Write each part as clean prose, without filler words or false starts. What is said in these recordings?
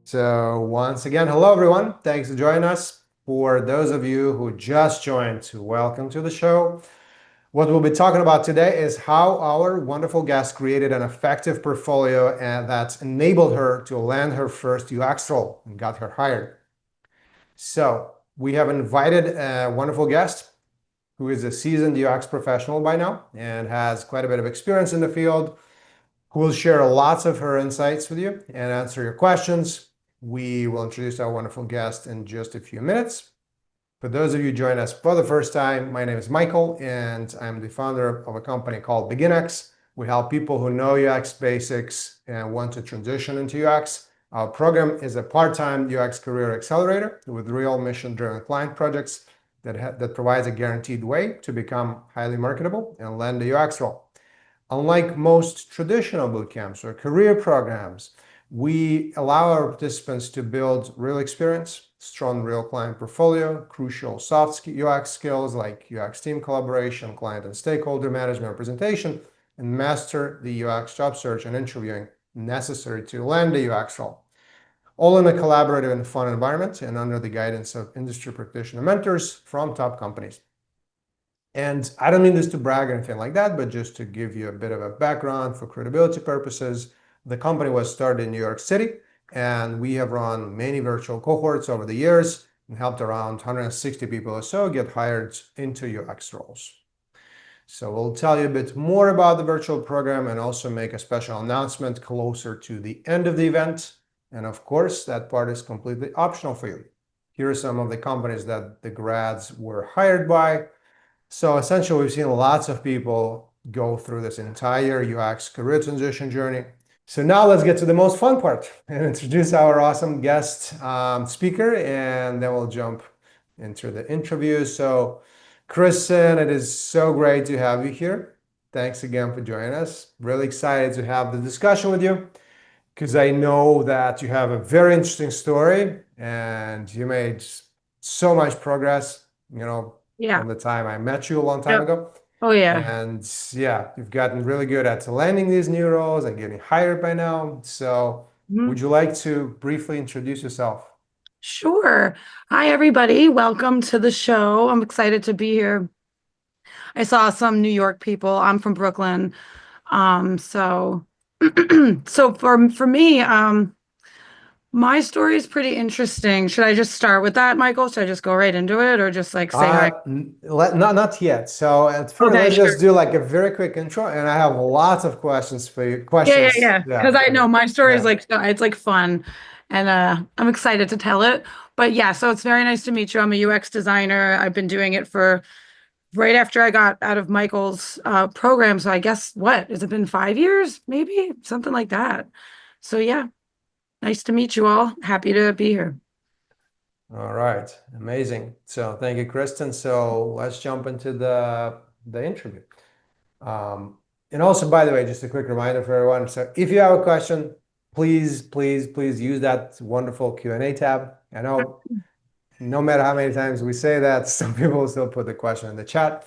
So once again, hello everyone. Thanks for joining us. For those of you who just joined, welcome to the show. What we'll be talking about today is how our wonderful guest created an effective portfolio and that enabled her to land her first UX role and got her hired. So we have invited a wonderful guest who is a seasoned UX professional by now and has quite a bit of experience in the field, who will share lots of her insights with you and answer your questions. We will introduce our wonderful guest in just a few minutes. For those of you joining us for the first time, my name is Michael, and I'm the founder of a company called BeginX. We help people who know UX basics and want to transition into UX. Our program is a part-time UX career accelerator with real mission-driven client projects that provides a guaranteed way to become highly marketable and land a UX role. Unlike most traditional bootcamps or career programs, we allow our participants to build real experience, strong real client portfolio, crucial soft UX skills like UX team collaboration, client and stakeholder management, representation, and master the UX job search and interviewing necessary to land a UX role. All in a collaborative and fun environment and under the guidance of industry practitioner mentors from top companies. And I don't mean this to brag or anything like that, but just to give you a bit of a background for credibility purposes. The company was started in New York City, and we have run many virtual cohorts over the years and helped around 160 people or so get hired into UX roles. So we'll tell you a bit more about the virtual program and also make a special announcement closer to the end of the event. And of course, that part is completely optional for you. Here are some of the companies that the grads were hired by. So essentially, we've seen lots of people go through this entire UX career transition journey. So now let's get to the most fun part and introduce our awesome guest speaker, and then we'll jump into the interview. So Kristen, it is so great to have you here. Thanks again for joining us. Really excited to have the discussion with you because I know that you have a very interesting story and you made so much progress, Yeah. from the time I met you a long time Yep. ago. Oh yeah. And yeah, you've gotten really good at landing these new roles and getting hired by now. So would Mhm. you like to briefly introduce yourself? Sure. Hi, everybody. Welcome to the show. I'm excited to be here. I saw some New York people. I'm from Brooklyn. So so for me, my story is pretty interesting. Should I just start with that, Michael? Should I just go right into it or just like say hi? Not yet. So at first, Okay, let's just sure. do like a very quick intro, and I have lots of questions for you. Questions, Yeah. yeah, Because I for know you. my story is Yeah. like it's like fun, and I'm excited to tell it. But yeah, so it's very nice to meet you. I'm a UX designer. I've been doing it for right after I got out of Michael's program. So I guess what has it been 5 years, maybe something like that. So yeah, nice to meet you all. Happy to be here. All right, amazing. So thank you, Kristen. So let's jump into the interview. Um, and also, by the way, just a quick reminder for everyone. So if you have a question, please use that wonderful Q&A tab. I know no matter how many times we say that, some people still put the question in the chat.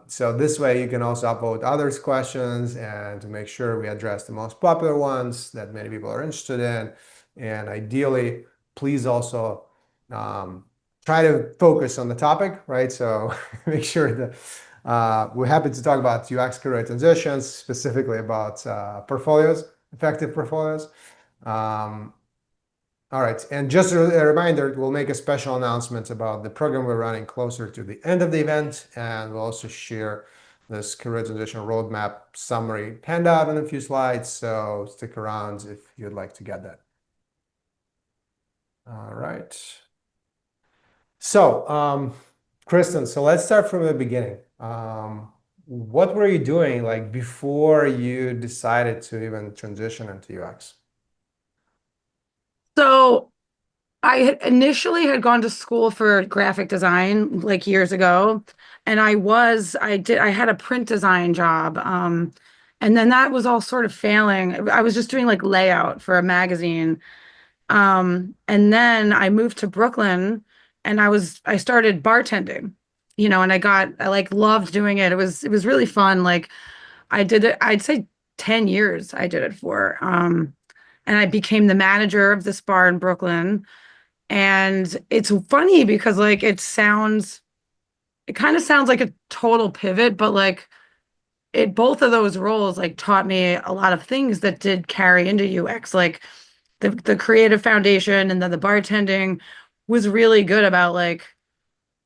So this way you can also upvote others' questions and to make sure we address the most popular ones that many people are interested in. And ideally, please also try to focus on the topic, right? So make sure that we're happy to talk about UX career transitions, specifically about portfolios, effective portfolios. Um, all right, and just a reminder, we'll make a special announcement about the program we're running closer to the end of the event, and we'll also share this career transition roadmap summary handout in a few slides, so stick around if you'd like to get that. All right. So, Kristen, so let's start from the beginning. What were you doing like before you decided to even transition into UX? So initially had gone to school for graphic design like years ago, and I had a print design job. And then that was all sort of failing. I was just doing like layout for a magazine. And then I moved to Brooklyn and I started bartending, and I like loved doing it. It was really fun. Like I did it, I'd say 10 years I did it for. and I became the manager of this bar in Brooklyn. And it's funny because like it kind of sounds like a total pivot, but like it both of those roles like taught me a lot of things that did carry into UX. Like the creative foundation and then the bartending was really good about like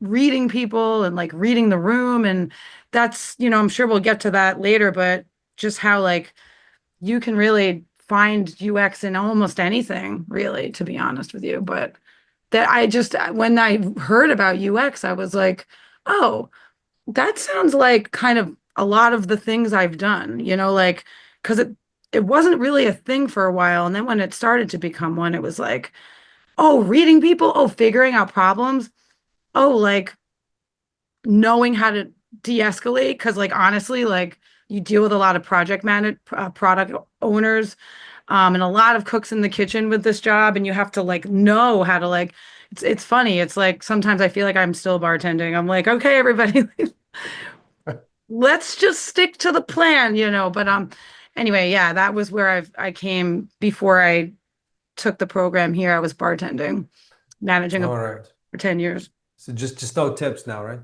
reading people and like reading the room. And that's, I'm sure we'll get to that later, but just how like you can really find UX in almost anything, really, to be honest with you. But that I just, when I heard about UX, I was like, oh, that sounds like kind of a lot of the things I've done, like, because it wasn't really a thing for a while. And then when it started to become one, it was like, oh, reading people, oh, figuring out problems, oh, like knowing how to de-escalate. Because like honestly, like you deal with a lot of product owners, and a lot of cooks in the kitchen with this job, and you have to like know how to like. It's funny. It's like sometimes I feel like I'm still bartending. I'm like, okay, everybody, let's just stick to the plan, But anyway, yeah, that was where I came before I took the program here. I was bartending, managing a All right. for 10 years. So just no tips now, right?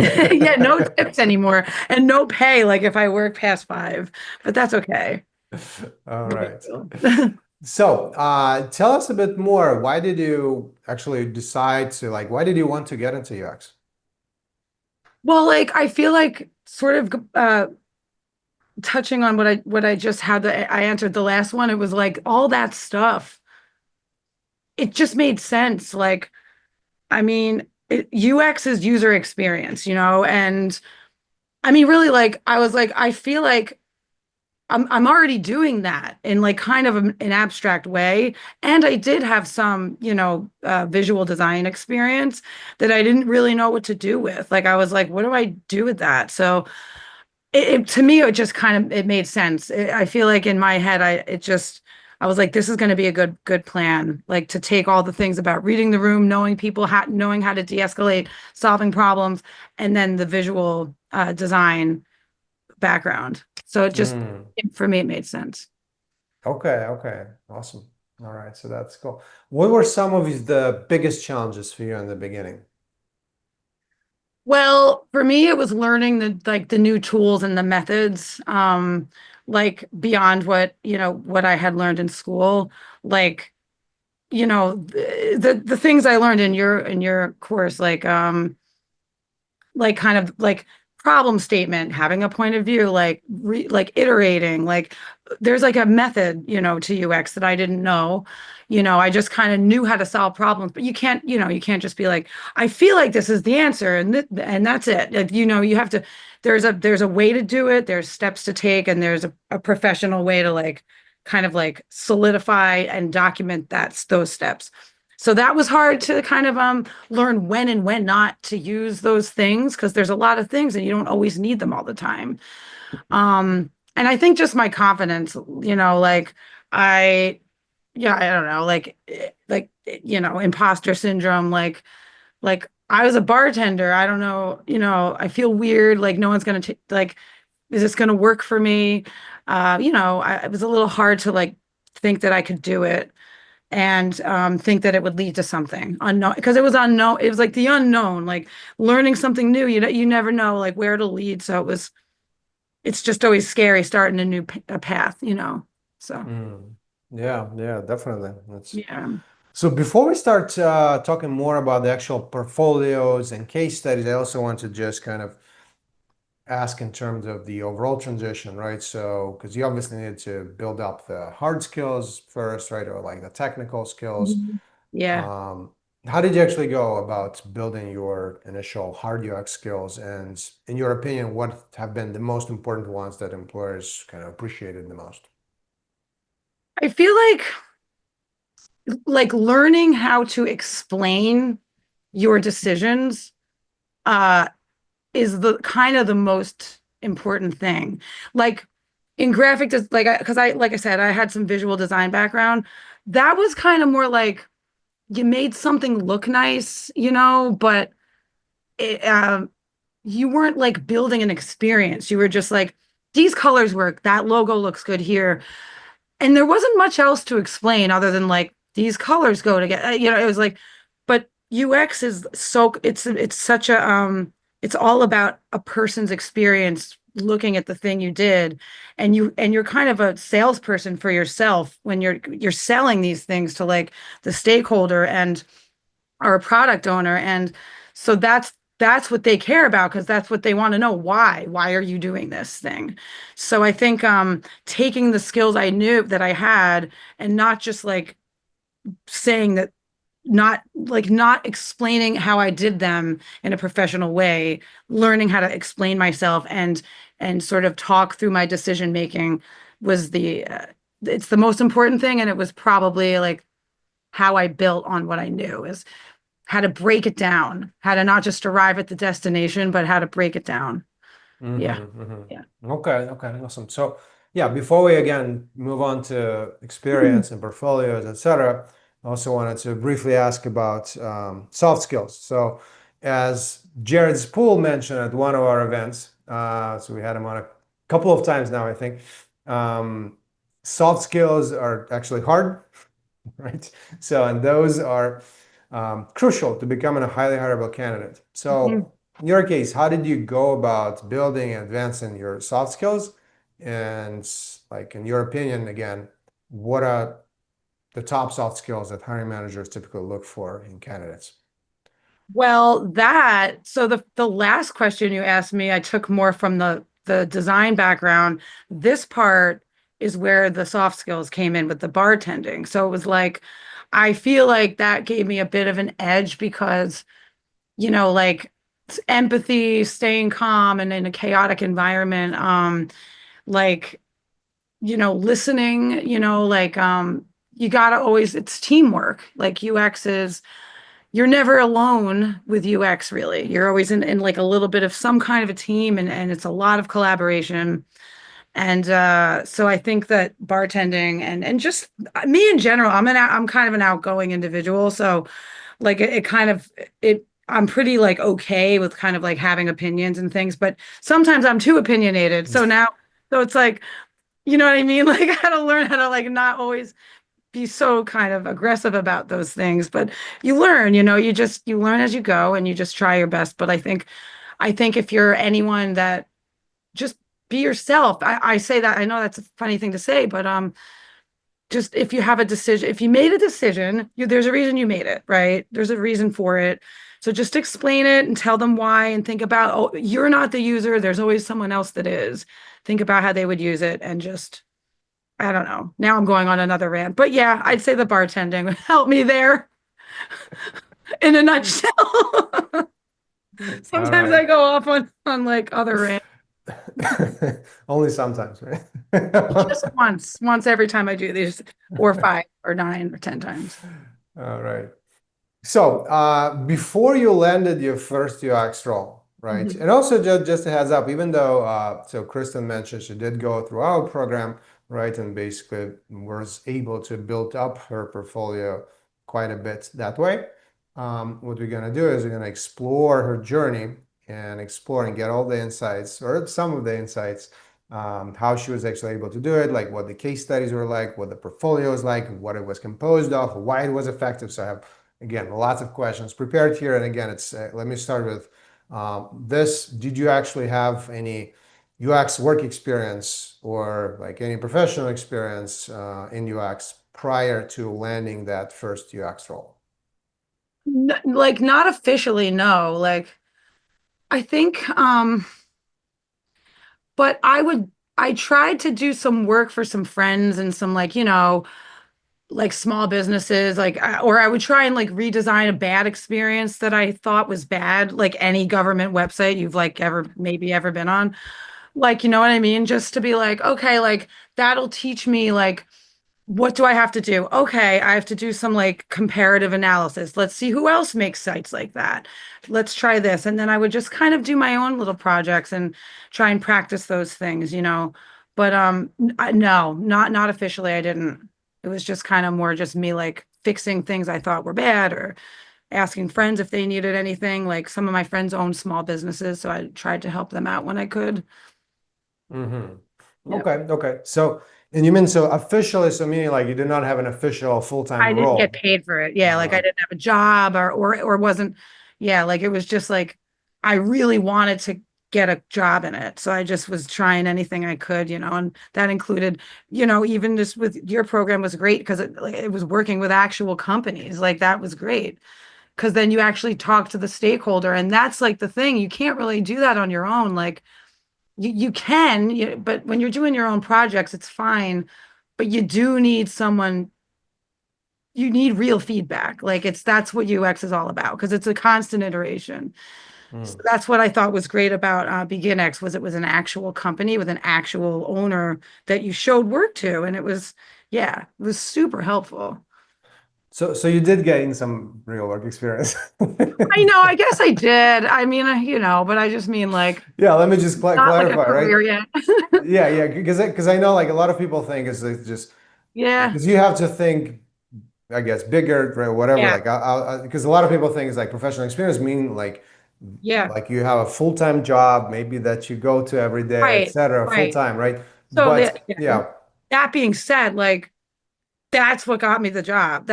Yeah, no tips anymore and no pay, like if I work past 5, but that's okay. All No big right. deal. So, tell us a bit more. Why did you actually decide to like, why did you want to get into UX? Well, like I feel like sort of touching on what I just had I answered the last one. It was like all that stuff. It just made sense. Like, I mean, UX is user experience, and I mean, really, like I was like, I feel like I'm already doing that in like kind of an abstract way. And I did have some, visual design experience that I didn't really know what to do with. Like I was like, what do I do with that? So to me, it just kind of it made sense. I feel like in my head, I was like, this is going to be a good plan. Like to take all the things about reading the room, knowing people, knowing how to de-escalate, solving problems, and then the visual design background. So Mm, for me, it made sense. okay, okay, awesome. All right, so that's cool. What were some of the biggest challenges for you in the beginning? Well, for me, it was learning the new tools and the methods, like beyond what I had learned in school. Like, the things I learned in your course, like kind of like problem statement, having a point of view, like iterating, like there's like a method, to UX that I didn't know. I just kind of knew how to solve problems, but you can't just be like, I feel like this is the answer and that's it. Like, you have to, there's a way to do it, there's steps to take, and there's a professional way to like kind of like solidify and document those steps. So that was hard to kind of learn when and when not to use those things because there's a lot of things and you don't always need them all the time. And I think just my confidence, like I, yeah, I don't know, imposter syndrome, like I was a bartender. I don't know, I feel weird, like no one's gonna like, is this gonna work for me? It was a little hard to like think that I could do it and think that it would lead to something unknown because it was unknown. It was like the unknown, like learning something new. You never know like where it'll lead. So it's just always scary starting a new a path, So Mm, yeah, yeah, definitely. That's yeah. so before we start talking more about the actual portfolios and case studies, I also want to just kind of ask in terms of the overall transition, right? So, because you obviously need to build up the hard skills first, right? Or like the technical skills. Mhm. Yeah. Um, how did you actually go about building your initial hard UX skills? And in your opinion, what have been the most important ones that employers kind of appreciated the most? I feel like learning how to explain your decisions uh is the kind of the most important thing. Like in because I like I said, I had some visual design background. That was kind of more like you made something look nice, but it, you weren't like building an experience. You were just like, these colors work. That logo looks good here. and there wasn't much else to explain other than like these colors go together. It was like, but UX is so it's such a it's all about a person's experience looking at the thing you did, and you're kind of a salesperson for yourself when you're selling these things to like the stakeholder and or a product owner, and so that's what they care about because that's what they want to know. Why are you doing this thing? So I think taking the skills I knew that I had and not just like saying that, not explaining how I did them in a professional way, learning how to explain myself and sort of talk through my decision making was the it's the most important thing, and it was probably like how I built on what I knew is how to break it down, how to not just arrive at the destination, but how to break it down. Yeah. Mm-hmm, Yeah. mm-hmm. Okay, okay, awesome. So, yeah, before we again move on to experience and portfolios, etc., I also wanted to briefly ask about soft skills. So, as Jared Spool mentioned at one of our events, so we had him on a couple of times now, I think. Um, Soft skills are actually hard, right? So, and those are crucial to becoming a highly hireable candidate. Mhm. So, in your case, how did you go about building and advancing your soft skills? And, like, in your opinion, again, what are the top soft skills that hiring managers typically look for in candidates? Well, so the last question you asked me, I took more from the design background. This part is where the soft skills came in with the bartending. So it was like I feel like that gave me a bit of an edge because, like empathy, staying calm and in a chaotic environment, like, listening, you gotta always, it's teamwork. Like UX is you're never alone with UX really. You're always in like a little bit of some kind of a team, and it's a lot of collaboration. And so I think that bartending and just me in general, I'm kind of an outgoing individual. So like it kind of it I'm pretty like okay with kind of like having opinions and things, but sometimes I'm too opinionated. So it's like, you know what I mean? Like I had to learn how to like not always be so kind of aggressive about those things, but you learn, you learn as you go and you just try your best. But I think if you're anyone that just be yourself. I say that, I know that's a funny thing to say, but just if you have a decision, if you made a decision, there's a reason you made it, right? There's a reason for it. So just explain it and tell them why and think about, oh, you're not the user. There's always someone else that is. Think about how they would use it and just I don't know. Now I'm going on another rant, but yeah, I'd say the bartending would help me there in a nutshell. All Sometimes right. I go off on like other rants. Only sometimes, right? Just once every time I do these, or five or nine or 10 times. All right. So, before you landed your first UX role, right? Mhm. And also just a heads up, even though, so Kristen mentioned she did go through our program, right? And basically was able to build up her portfolio quite a bit that way. What we're gonna do is we're gonna explore her journey and explore and get all the insights or some of the insights, how she was actually able to do it, like what the case studies were like, what the portfolio was like, what it was composed of, why it was effective. So I have again, lots of questions prepared here. And again, it's let me start with this. Did you actually have any UX work experience or like any professional experience in UX prior to landing that first UX role? Like not officially, no. Like I think, but I tried to do some work for some friends and some like, like small businesses, like, or I would try and like redesign a bad experience that I thought was bad, like any government website you've like ever been on. Like, you know what I mean? Just to be like, okay, like that'll teach me like what do I have to do? Okay, I have to do some like comparative analysis. Let's see who else makes sites like that. Let's try this. And then I would just kind of do my own little projects and try and practice those things. But no, not officially I didn't. It was just kind of more just me like fixing things I thought were bad or asking friends if they needed anything. Like some of my friends own small businesses, so I tried to help them out when I could. Hmm. Yeah. Okay, okay. So And you mean so officially, so meaning like you did not have an official full-time I didn't get role? paid for it. Yeah, like I Uh, didn't have a job or wasn't, yeah, like it was just like I really wanted to get a job in it. So I just was trying anything I could, and that included, even just with your program was great because it was working with actual companies. Like that was great because then you actually talk to the stakeholder, and that's like the thing. You can't really do that on your own. Like you can, but when you're doing your own projects, it's fine. But you do need someone, you need real feedback. Like that's what UX is all about because it's a constant iteration. So mm. that's what I thought was great about BeginX was it was an actual company with an actual owner that you showed work to, and yeah, it was super helpful. So you did gain some real work experience. I know, I guess I did. I mean, but I just mean like Yeah, let me just not like a clarify, right? career yet. Yeah, because I know like a lot of people think it's just Yeah, because you have to think, I guess, bigger, right, whatever. yeah, Like, because a lot of people think it's like professional experience, meaning yeah. like you have a full-time job, maybe that you go to every day, Right, etc., right. full-time, right? So But yeah, that being said, like that's what got me the job.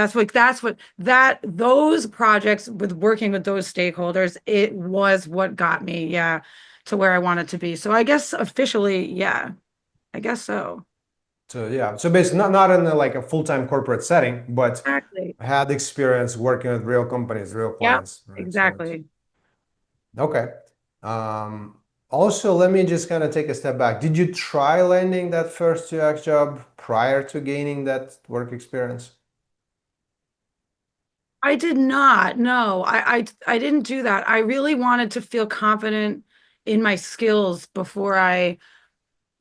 That those projects with working with those stakeholders, it was what got me, yeah, to where I wanted to be. So I guess officially, yeah, I guess so. so yeah, so basically not in like a full-time corporate setting, but Exactly. had experience working with real companies, real Yep, clients, right? So it's exactly. okay. Also, let me just kind of take a step back. Did you try landing that first UX job prior to gaining that work experience? I did not. No, I didn't do that. I really wanted to feel confident in my skills before I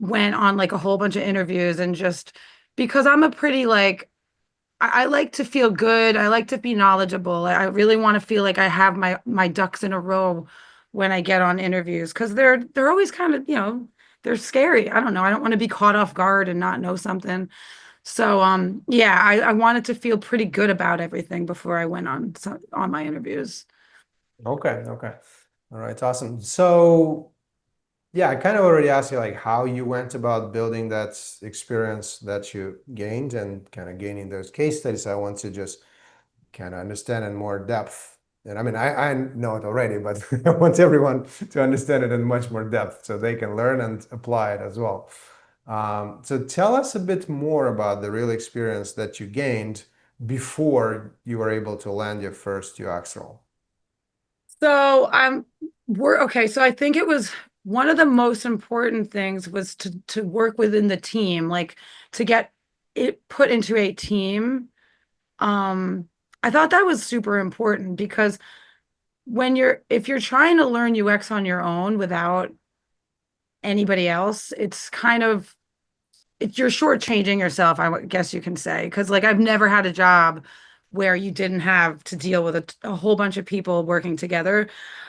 went on like a whole bunch of interviews and just because I'm a pretty like I like to feel good. I like to be knowledgeable. I really want to feel like I have my ducks in a row when I get on interviews because they're always kind of, they're scary. I don't know. I don't want to be caught off guard and not know something. So yeah, I wanted to feel pretty good about everything before I went on my interviews. Okay, okay. All right, awesome. So yeah, I kind of already asked you like how you went about building that experience that you gained and kind of gaining those case studies. I want to just kind of understand in more depth. And I mean, I know it already, but I want everyone to understand it in much more depth so they can learn and apply it as well. So tell us a bit more about the real experience that you gained before you were able to land your first UX role. So we're okay. So I think it was one of the most important things was to work within the team, like to get it put into a team. Um, I thought that was super important because if you're trying to learn UX on your own without anybody else, you're shortchanging yourself, guess you can say. Because like I've never had a job where you didn't have to deal with a whole bunch of people working together,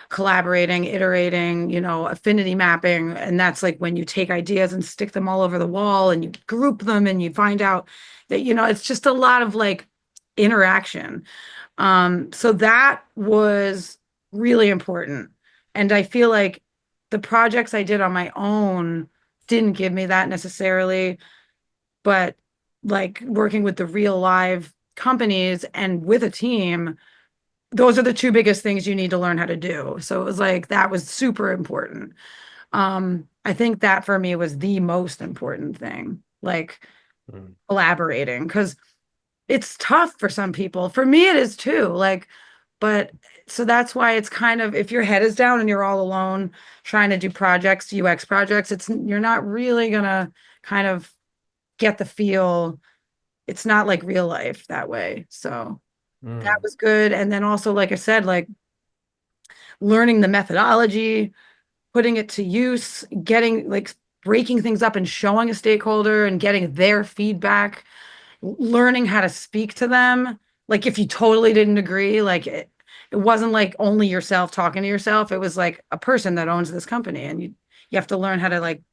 collaborating, iterating, affinity mapping. And that's like when you take ideas and stick them all over the wall and you group them and you find out that, it's just a lot of like interaction. So that was really important. And I feel like the projects I did on my own didn't give me that necessarily, but like working with the real live companies and with a team, those are the two biggest things you need to learn how to do. So it was like that was super important. I think that for me was the most important thing, like Mm, collaborating, because it's tough for some people. For me, it is too. Like, but so that's why it's kind of if your head is down and you're all alone trying to do projects, UX projects, you're not really gonna kind of get the feel. It's not like real life that way. So that mm, was good. And then also, like I said, like learning the methodology, putting it to use, getting like breaking things up and showing a stakeholder and getting their feedback, learning how to speak to them. Like if you totally didn't agree, like it wasn't like only yourself talking to yourself. It was like a person that owns this company and you have to learn how to like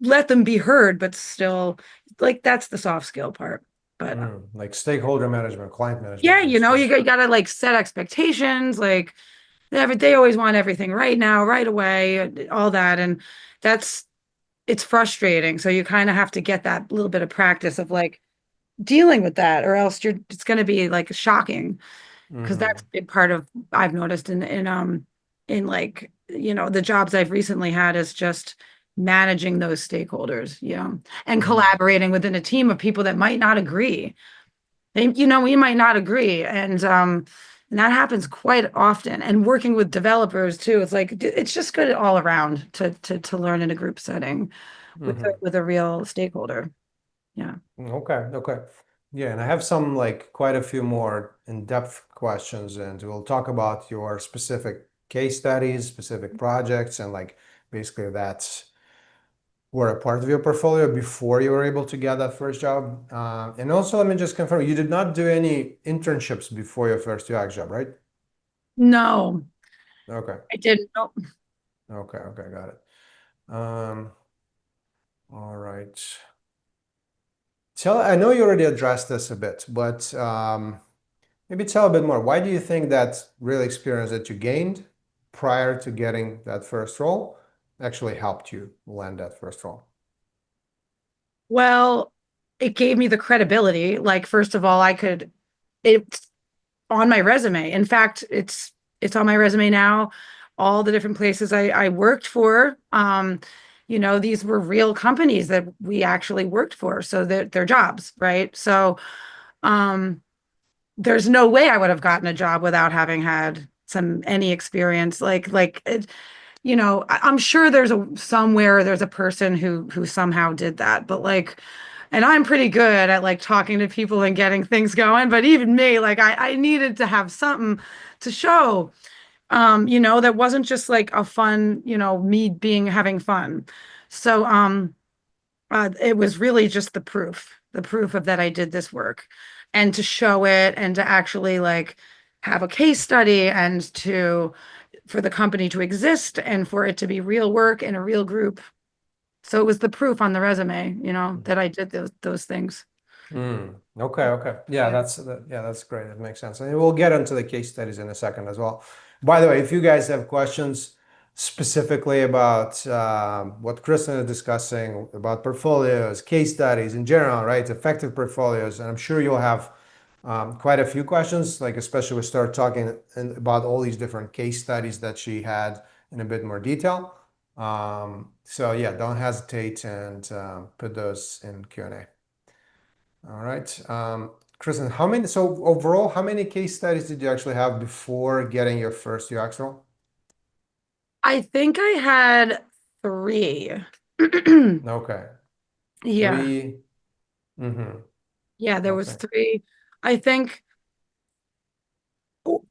let them be heard, but still like that's the soft skill part. But Like stakeholder management, client yeah, management, those you things. gotta like set expectations, like they always want everything right now, right away, all that. And that's it's frustrating. So you kind of have to get that little bit of practice of like dealing with that, or else it's going to be like shocking. Because that's Mm-hmm. a big part of I've noticed in like, the jobs I've recently had is just managing those stakeholders, and Mm-hmm. collaborating within a team of people that might not agree. We might not agree, and that happens quite often. And working with developers too, it's like it's just good all around to learn in a group setting with Mm-hmm. with a real stakeholder. Yeah. Okay, okay. Yeah, and I have some like quite a few more in-depth questions, and we'll talk about your specific case studies, specific projects, and like basically that's were a part of your portfolio before you were able to get that first job. And also, let me just confirm, you did not do any internships before your first UX job, right? No, Okay, I didn't. No. okay, okay, got it. Um, all right. I know you already addressed this a bit, but maybe tell a bit more. Why do you think that real experience that you gained prior to getting that first role actually helped you land that first role? Well, it gave me the credibility. Like, first of all, it's on my resume. In fact, it's on my resume now. All the different places I worked for, these were real companies that we actually worked for. So they're jobs, right? So um, there's no way I would have gotten a job without having had any experience. I'm sure somewhere there's a person who somehow did that, but like, and I'm pretty good at like talking to people and getting things going, but even me, like I needed to have something to show, that wasn't just like a fun, me being having fun. So it was really just the proof of that I did this work, and to show it and to actually like have a case study, and to for the company to exist and for it to be real work in a real group. So it was the proof on the resume, that I did those things. Okay, okay. Yeah, Yeah. that's great. That makes sense. And we'll get into the case studies in a second as well. By the way, if you guys have questions specifically about what Kristen is discussing about portfolios, case studies in general, right? Effective portfolios, and I'm sure you'll have quite a few questions, like especially we start talking about all these different case studies that she had in a bit more detail. So yeah, don't hesitate and put those in Q&A. All right. Kristen, so overall, how many case studies did you actually have before getting your first UX role? I think I had three. Okay. Yeah. Three. Mm-hmm. Yeah, there was Okay. three. I think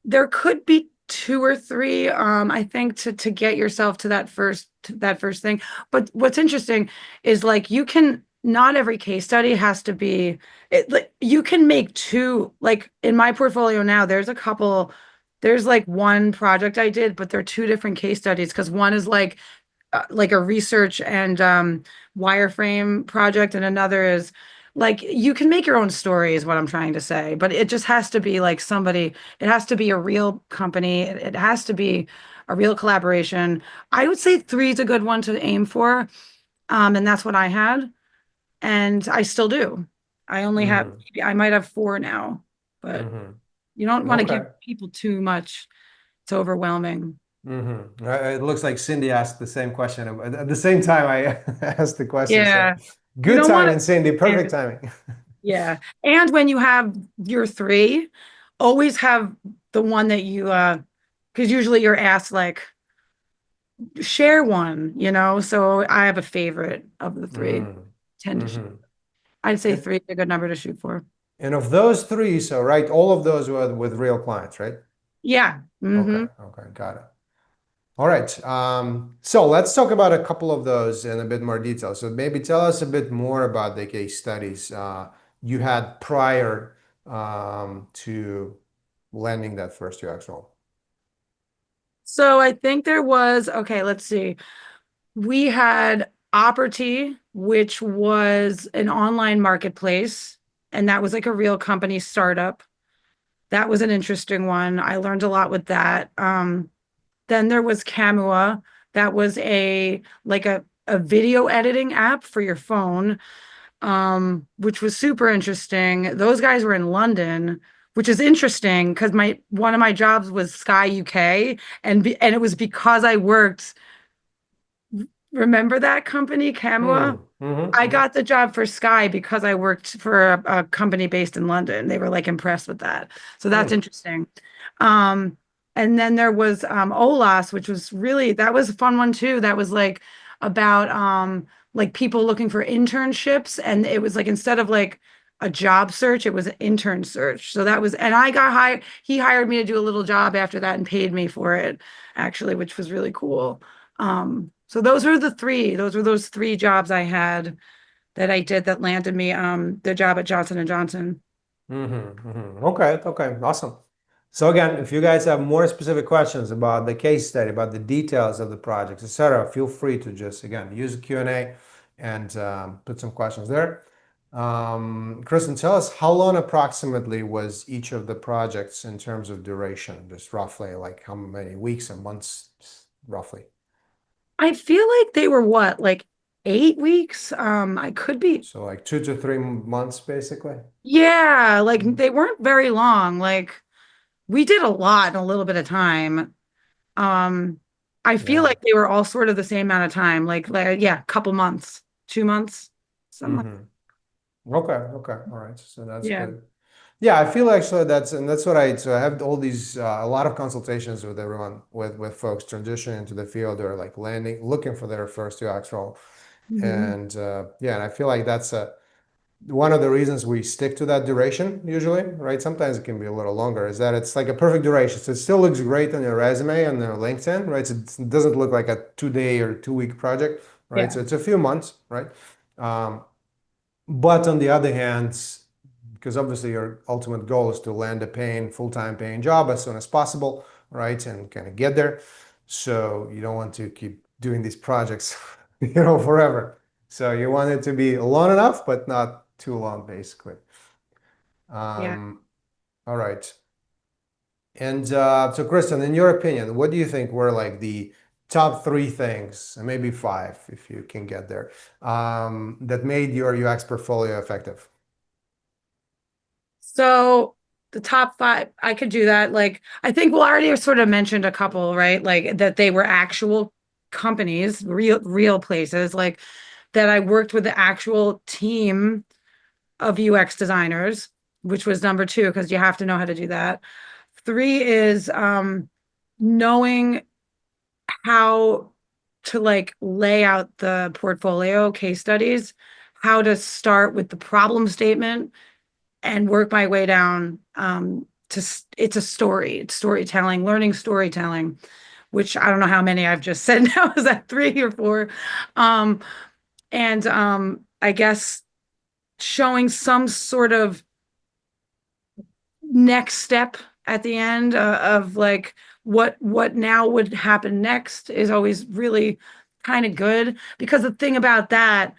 there could be two or three. I think to get yourself to that first thing. But what's interesting is like not every case study has to be like you can make two. Like in my portfolio now, there's like one project I did, but they're two different case studies, because one is like a research and wireframe project, and another is like you can make your own story is what I'm trying to say, but it just has to be like somebody, it has to be a real company, it has to be a real collaboration. I would say three is a good one to aim for, and that's what I had, and I still do. Mm-hmm. I might have four now, but you don't Mm-hmm. want to give Okay. people too much. It's overwhelming. Mm-hmm. It looks like Cindy asked the same question. At the same time, I asked the question. So Yeah, you good don't want timing, Cindy. to. Perfect timing. Yeah. And when you have your three, always have the one that because usually you're asked like share one. So I have a favorite of the three. Tend to Mm-hmm. I'd say And, three is a good number to shoot for. and of those three, so right, all of those were with real clients, right? Yeah. Okay, Mm-hmm. okay, got it. All right. So let's talk about a couple of those in a bit more detail. So maybe tell us a bit more about the case studies you had prior to landing that first UX role. So I think there was, okay, let's see. We had Opperty, which was an online marketplace, and that was like a real company startup. That was an interesting one. I learned a lot with that. Then there was Camua. That was a video editing app for your phone, which was super interesting. Those guys were in London, which is interesting because my one of my jobs was Sky UK, and it was because I worked. Remember that company, Camua? Mm, mm-hmm, I mm-hmm. got the job for Sky because I worked for a company based in London. They were like impressed with that. So that's Mm, interesting. Um, and then there was Olas, which was really that was a fun one too. That was about like people looking for internships. And it was like instead of like a job search, it was an intern search. So that was and I got hired, he hired me to do a little job after that and paid me for it, actually, which was really cool. So those were those three jobs I had that I did that landed me the job at Johnson and Johnson. mm-hmm, mm-hmm. Okay, okay, awesome. So again, if you guys have more specific questions about the case study, about the details of the projects, etc., feel free to just again use the Q&A and put some questions there. Kristen, tell us how long approximately was each of the projects in terms of duration, just roughly, like how many weeks and months, roughly. I feel like they were what, like 8 weeks? I could be, So like 2 to 3 months, basically. yeah, like they weren't very long. Like we did a lot in a little bit of time. Um, I feel Yeah. like they were all sort of the same amount of time, like yeah, couple months, 2 months, something like Mm-hmm. Okay, okay, all right. So that's yeah, good. Yeah, I feel actually that's what so I have all these a lot of consultations with everyone with folks transitioning into the field or like landing looking for their first UX role. hmm, And yeah, and I feel like that's one of the reasons we stick to that duration usually, right? Sometimes it can be a little longer, is that it's like a perfect duration. So it still looks great on your resume and your LinkedIn, right? So it doesn't look like a 2 day or 2 week project, right? yeah, So it's a few months, right? Um, but on the other hand, because obviously your ultimate goal is to land a paying, full-time paying job as soon as possible, right? And kind of get there. So you don't want to keep doing these projects, forever. So you want it to be long enough, but not too long, basically. yeah. All right. And so, Kristen, in your opinion, what do you think were like the top three things, and maybe five if you can get there, that made your UX portfolio effective? So the top five, I could do that. Like, I think we already sort of mentioned a couple, right? Like that they were actual companies, real places, like that I worked with the actual team of UX designers, which was number two, because you have to know how to do that. Three is knowing how to like lay out the portfolio case studies, how to start with the problem statement and work my way down to it's a story, it's storytelling, learning storytelling, which I don't know how many I've just said now. Is that three or four? And I guess showing some sort of next step at the end of like what now would happen next is always really kind of good, because the thing about that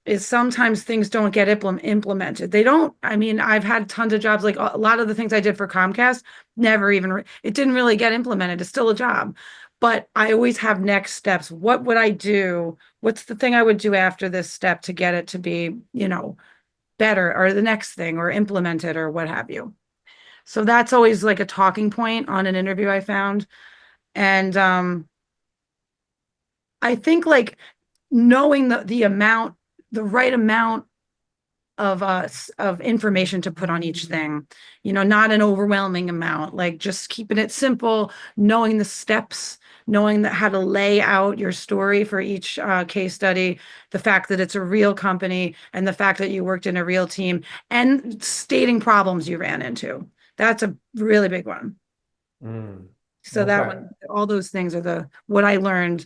is sometimes things don't get implemented. They don't. I mean, I've had tons of jobs, like a lot of the things I did for Comcast, never even, it didn't really get implemented. It's still a job. But I always have next steps. What would I do? What's the thing I would do after this step to get it to be, better, or the next thing, or implemented, or what have you. So that's always like a talking point on an interview I found. And I think like knowing the amount, the right amount of of information to put on each thing, not an overwhelming amount, like just keeping it simple, knowing the steps, knowing that how to lay out your story for each case study, the fact that it's a real company, and the fact that you worked in a real team, and stating problems you ran into. That's a really big one. Mm, So that okay. one, all those things are the what I learned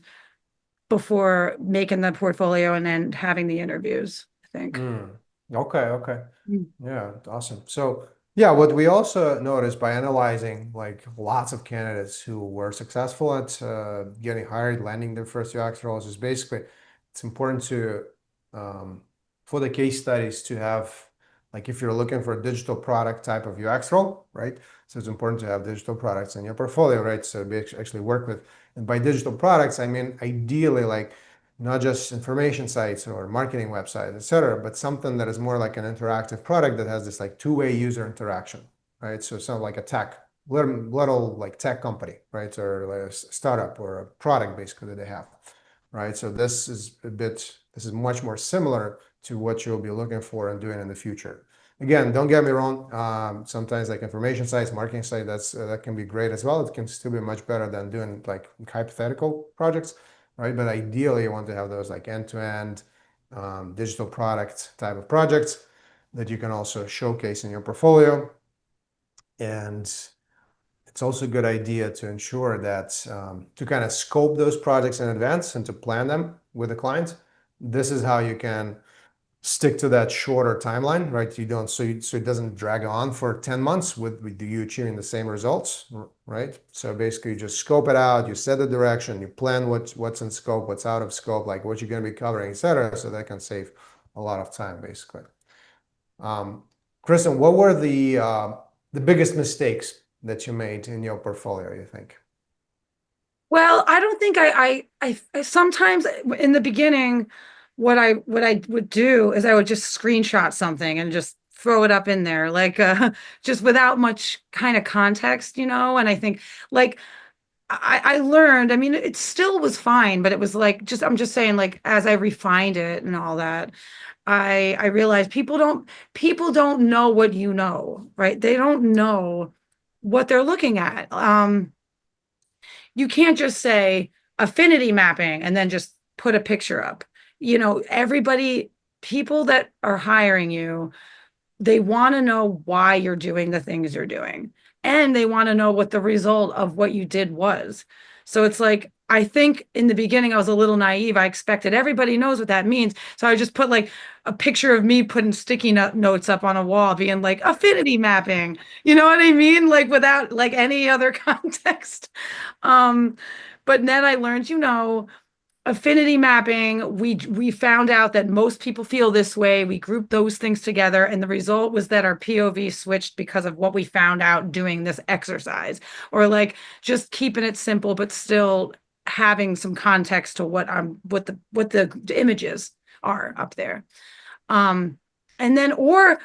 before making the portfolio and then having the interviews, I think. Mm, okay, okay. Mm. Yeah, awesome. So, yeah, what we also noticed by analyzing like lots of candidates who were successful at getting hired, landing their first UX roles is basically it's important to um, for the case studies to have like if you're looking for a digital product type of UX role, right? So it's important to have digital products in your portfolio, right? So we actually work with, and by digital products, I mean ideally like not just information sites or marketing websites, etc., but something that is more like an interactive product that has this like two-way user interaction, right? So it's not like a little like tech company, right? Or like a startup or a product basically that they have, right? So this is much more similar to what you'll be looking for and doing in the future. Again, don't get me wrong. Sometimes like information sites, marketing site, that can be great as well. It can still be much better than doing like hypothetical projects, right? But ideally, you want to have those like end-to-end digital product type of projects that you can also showcase in your portfolio. And it's also a good idea to ensure that to kind of scope those projects in advance and to plan them with the client. This is how you can stick to that shorter timeline, right? You don't so it doesn't drag on for 10 months with you achieving the same results, right? So basically you just scope it out, you set the direction, you plan what's in scope, what's out of scope, like what you're going to be covering, etc. So that can save a lot of time, basically. Um, Kristen, what were the biggest mistakes that you made in your portfolio, you think? Well, I don't think I sometimes in the beginning, what I would do is I would just screenshot something and just throw it up in there, like just without much kind of context, And I think like I learned, I mean, it still was fine, but it was like just I'm just saying, like as I refined it and all that, I realized people don't know what you know, right? They don't know what they're looking at. You can't just say affinity mapping and then just put a picture up. Everybody, people that are hiring you, they want to know why you're doing the things you're doing. And they want to know what the result of what you did was. So it's like, I think in the beginning, I was a little naive. I expected everybody knows what that means. So I just put like a picture of me putting sticky notes up on a wall, being like affinity mapping. You know what I mean? Like without like any other context. Um, but then I learned, affinity mapping, we found out that most people feel this way. We grouped those things together, and the result was that our POV switched because of what we found out doing this exercise, or like just keeping it simple, but still having some context to what the images are up there. Um, and then or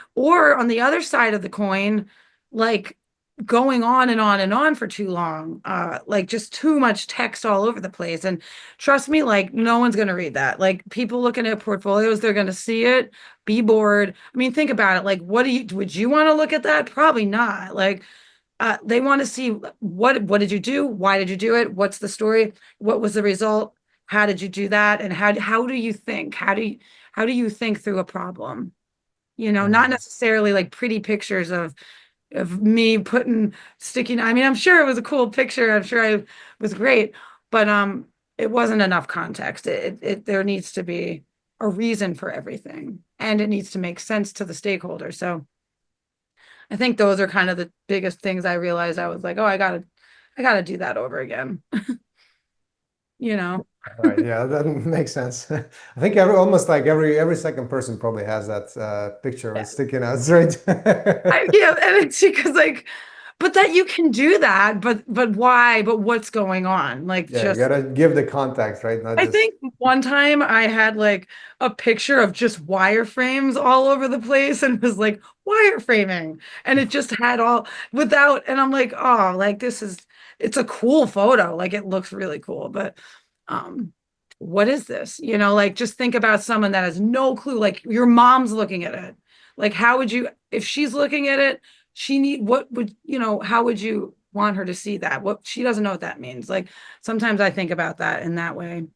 on the other side of the coin, like going on and on and on for too long, like just too much text all over the place. And trust me, like no one's gonna read that. Like people looking at portfolios, they're gonna see it, be bored. I mean, think about it. Like, would you want to look at that? Probably not. Like they want to see what did you do? Why did you do it? What's the story? What was the result? How did you do that? And how do you think? How do you think through a problem? Not Mm. necessarily like pretty pictures of me putting sticking. I mean, I'm sure it was a cool picture. I'm sure I was great, but it wasn't enough context. There needs to be a reason for everything, and it needs to make sense to the stakeholders. So I think those are kind of the biggest things I realized. I was like, oh, I gotta do that over again. You know. All right, yeah, that makes sense. I think almost like every second person probably has that picture with sticky notes, right? Yeah, and it's because like, but that you can do that, but why? But what's going on? Like Yeah, you just gotta give the context, right? Not I just think one time I had like a picture of just wireframes all over the place and was like wireframing. And it just had all without, and I'm like, oh, like it's a cool photo. Like it looks really cool. But um, what is this? Like just think about someone that has no clue. Like your mom's looking at it. Like, how would you, if she's looking at it, what would, how would you want her to see that? What she doesn't know what that means. Like sometimes I think about that in that way.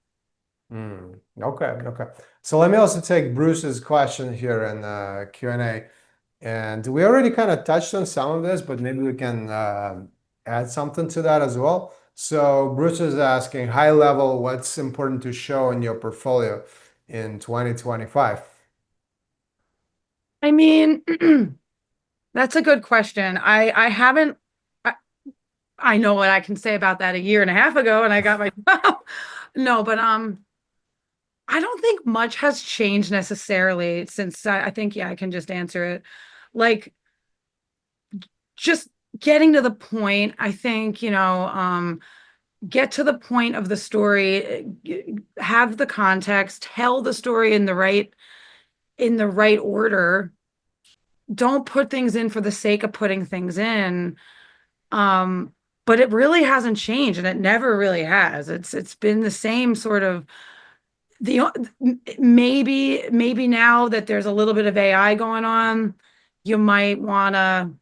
Okay, okay. So let me also take Bruce's question here in Q&A. And we already kind of touched on some of this, but maybe we can add something to that as well. So Bruce is asking, high level, what's important to show in your portfolio in 2025? I mean, that's a good question. I haven't I, I know what I can say about that a year and a half ago and I got my no, but I don't think much has changed necessarily since I think yeah, I can just answer it. Like just getting to the point, I think, get to the point of the story, have the context, tell the story in the right order. Don't put things in for the sake of putting things in. Um, but it really hasn't changed, and it never really has. It's been the same sort of the maybe now that there's a little bit of AI going on, you might wanna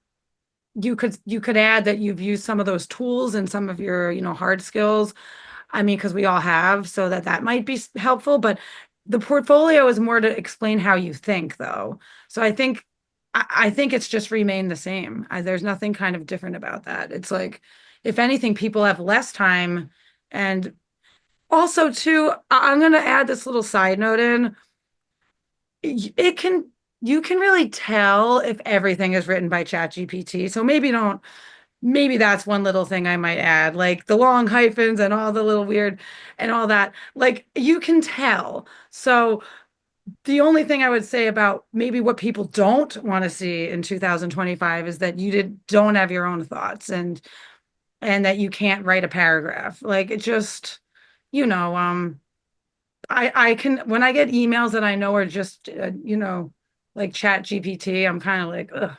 you could add that you've used some of those tools and some of your, hard skills. I mean, because we all have, so that might be helpful, but the portfolio is more to explain how you think, though. So I think it's just remained the same. There's nothing kind of different about that. It's like, if anything, people have less time. And also, too, I'm going to add this little side note in. It can, you can really tell if everything is written by ChatGPT. So maybe that's one little thing I might add, like the long hyphens and all the little weird and all that. Like you can tell. So the only thing I would say about maybe what people don't want to see in 2025 is that don't have your own thoughts, and that you can't write a paragraph. Like it just, you know, I can, when I get emails that I know are just like Chat GPT, I'm kind of like, ugh.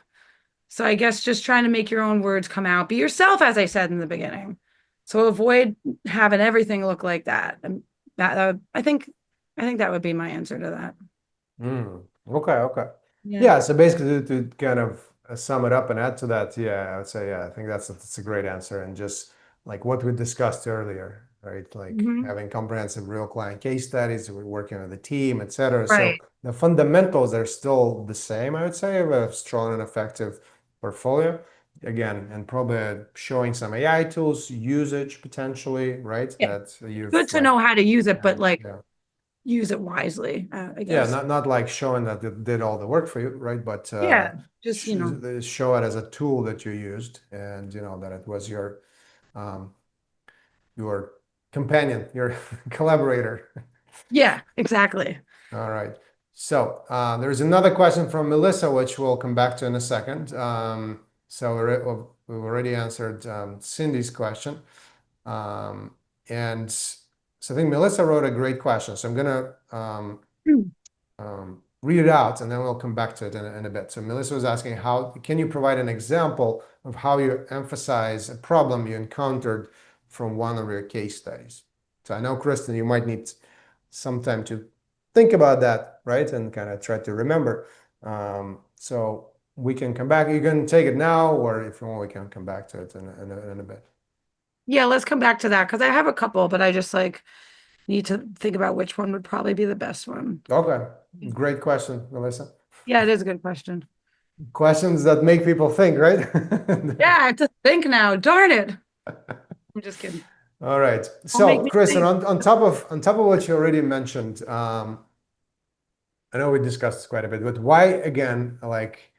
So I guess just trying to make your own words come out. Be yourself, as I said in the beginning. So avoid having everything look like that. And I think that would be my answer to that. Okay, okay. Yeah. Yeah, so basically to kind of sum it up and add to that, yeah, I would say, yeah, I think that's a great answer. And just like what we discussed earlier, right? Like Mhm. having comprehensive real client case studies, we're working with a team, etc. So Right. the fundamentals are still the same, I would say, of a strong and effective portfolio. Again, and probably showing some AI tools usage potentially, right? Yeah. That you've Good to like, know how to use it, yeah, but like yeah. use it wisely, I Yeah, guess. not like showing that it did all the work for you, right? But Yeah. Just, sh show it as a tool that you used, and that it was um, your companion, your collaborator. yeah, exactly. All right. So there's another question from Melissa, which we'll come back to in a second. So we've already answered Cindy's question, um, and so I think Melissa wrote a great question. So I'm gonna Mm. read it out and then we'll come back to it in a bit. So Melissa was asking, how can you provide an example of how you emphasize a problem you encountered from one of your case studies? So I know, Kristen, you might need some time to think about that, right? And kind of try to remember. So we can come back. You can take it now, or if you want, we can come back to it in a bit. Yeah, let's come back to that because I have a couple, but I just like need to think about which one would probably be the best one. Okay, great question, Melissa. Yeah, it is a good question. Questions that make people think, right? Yeah, I have to think now. Darn it. I'm just kidding. All right. Don't make So, me Kristen, think. on top of what you already mentioned, I know we discussed this quite a bit, but why again, like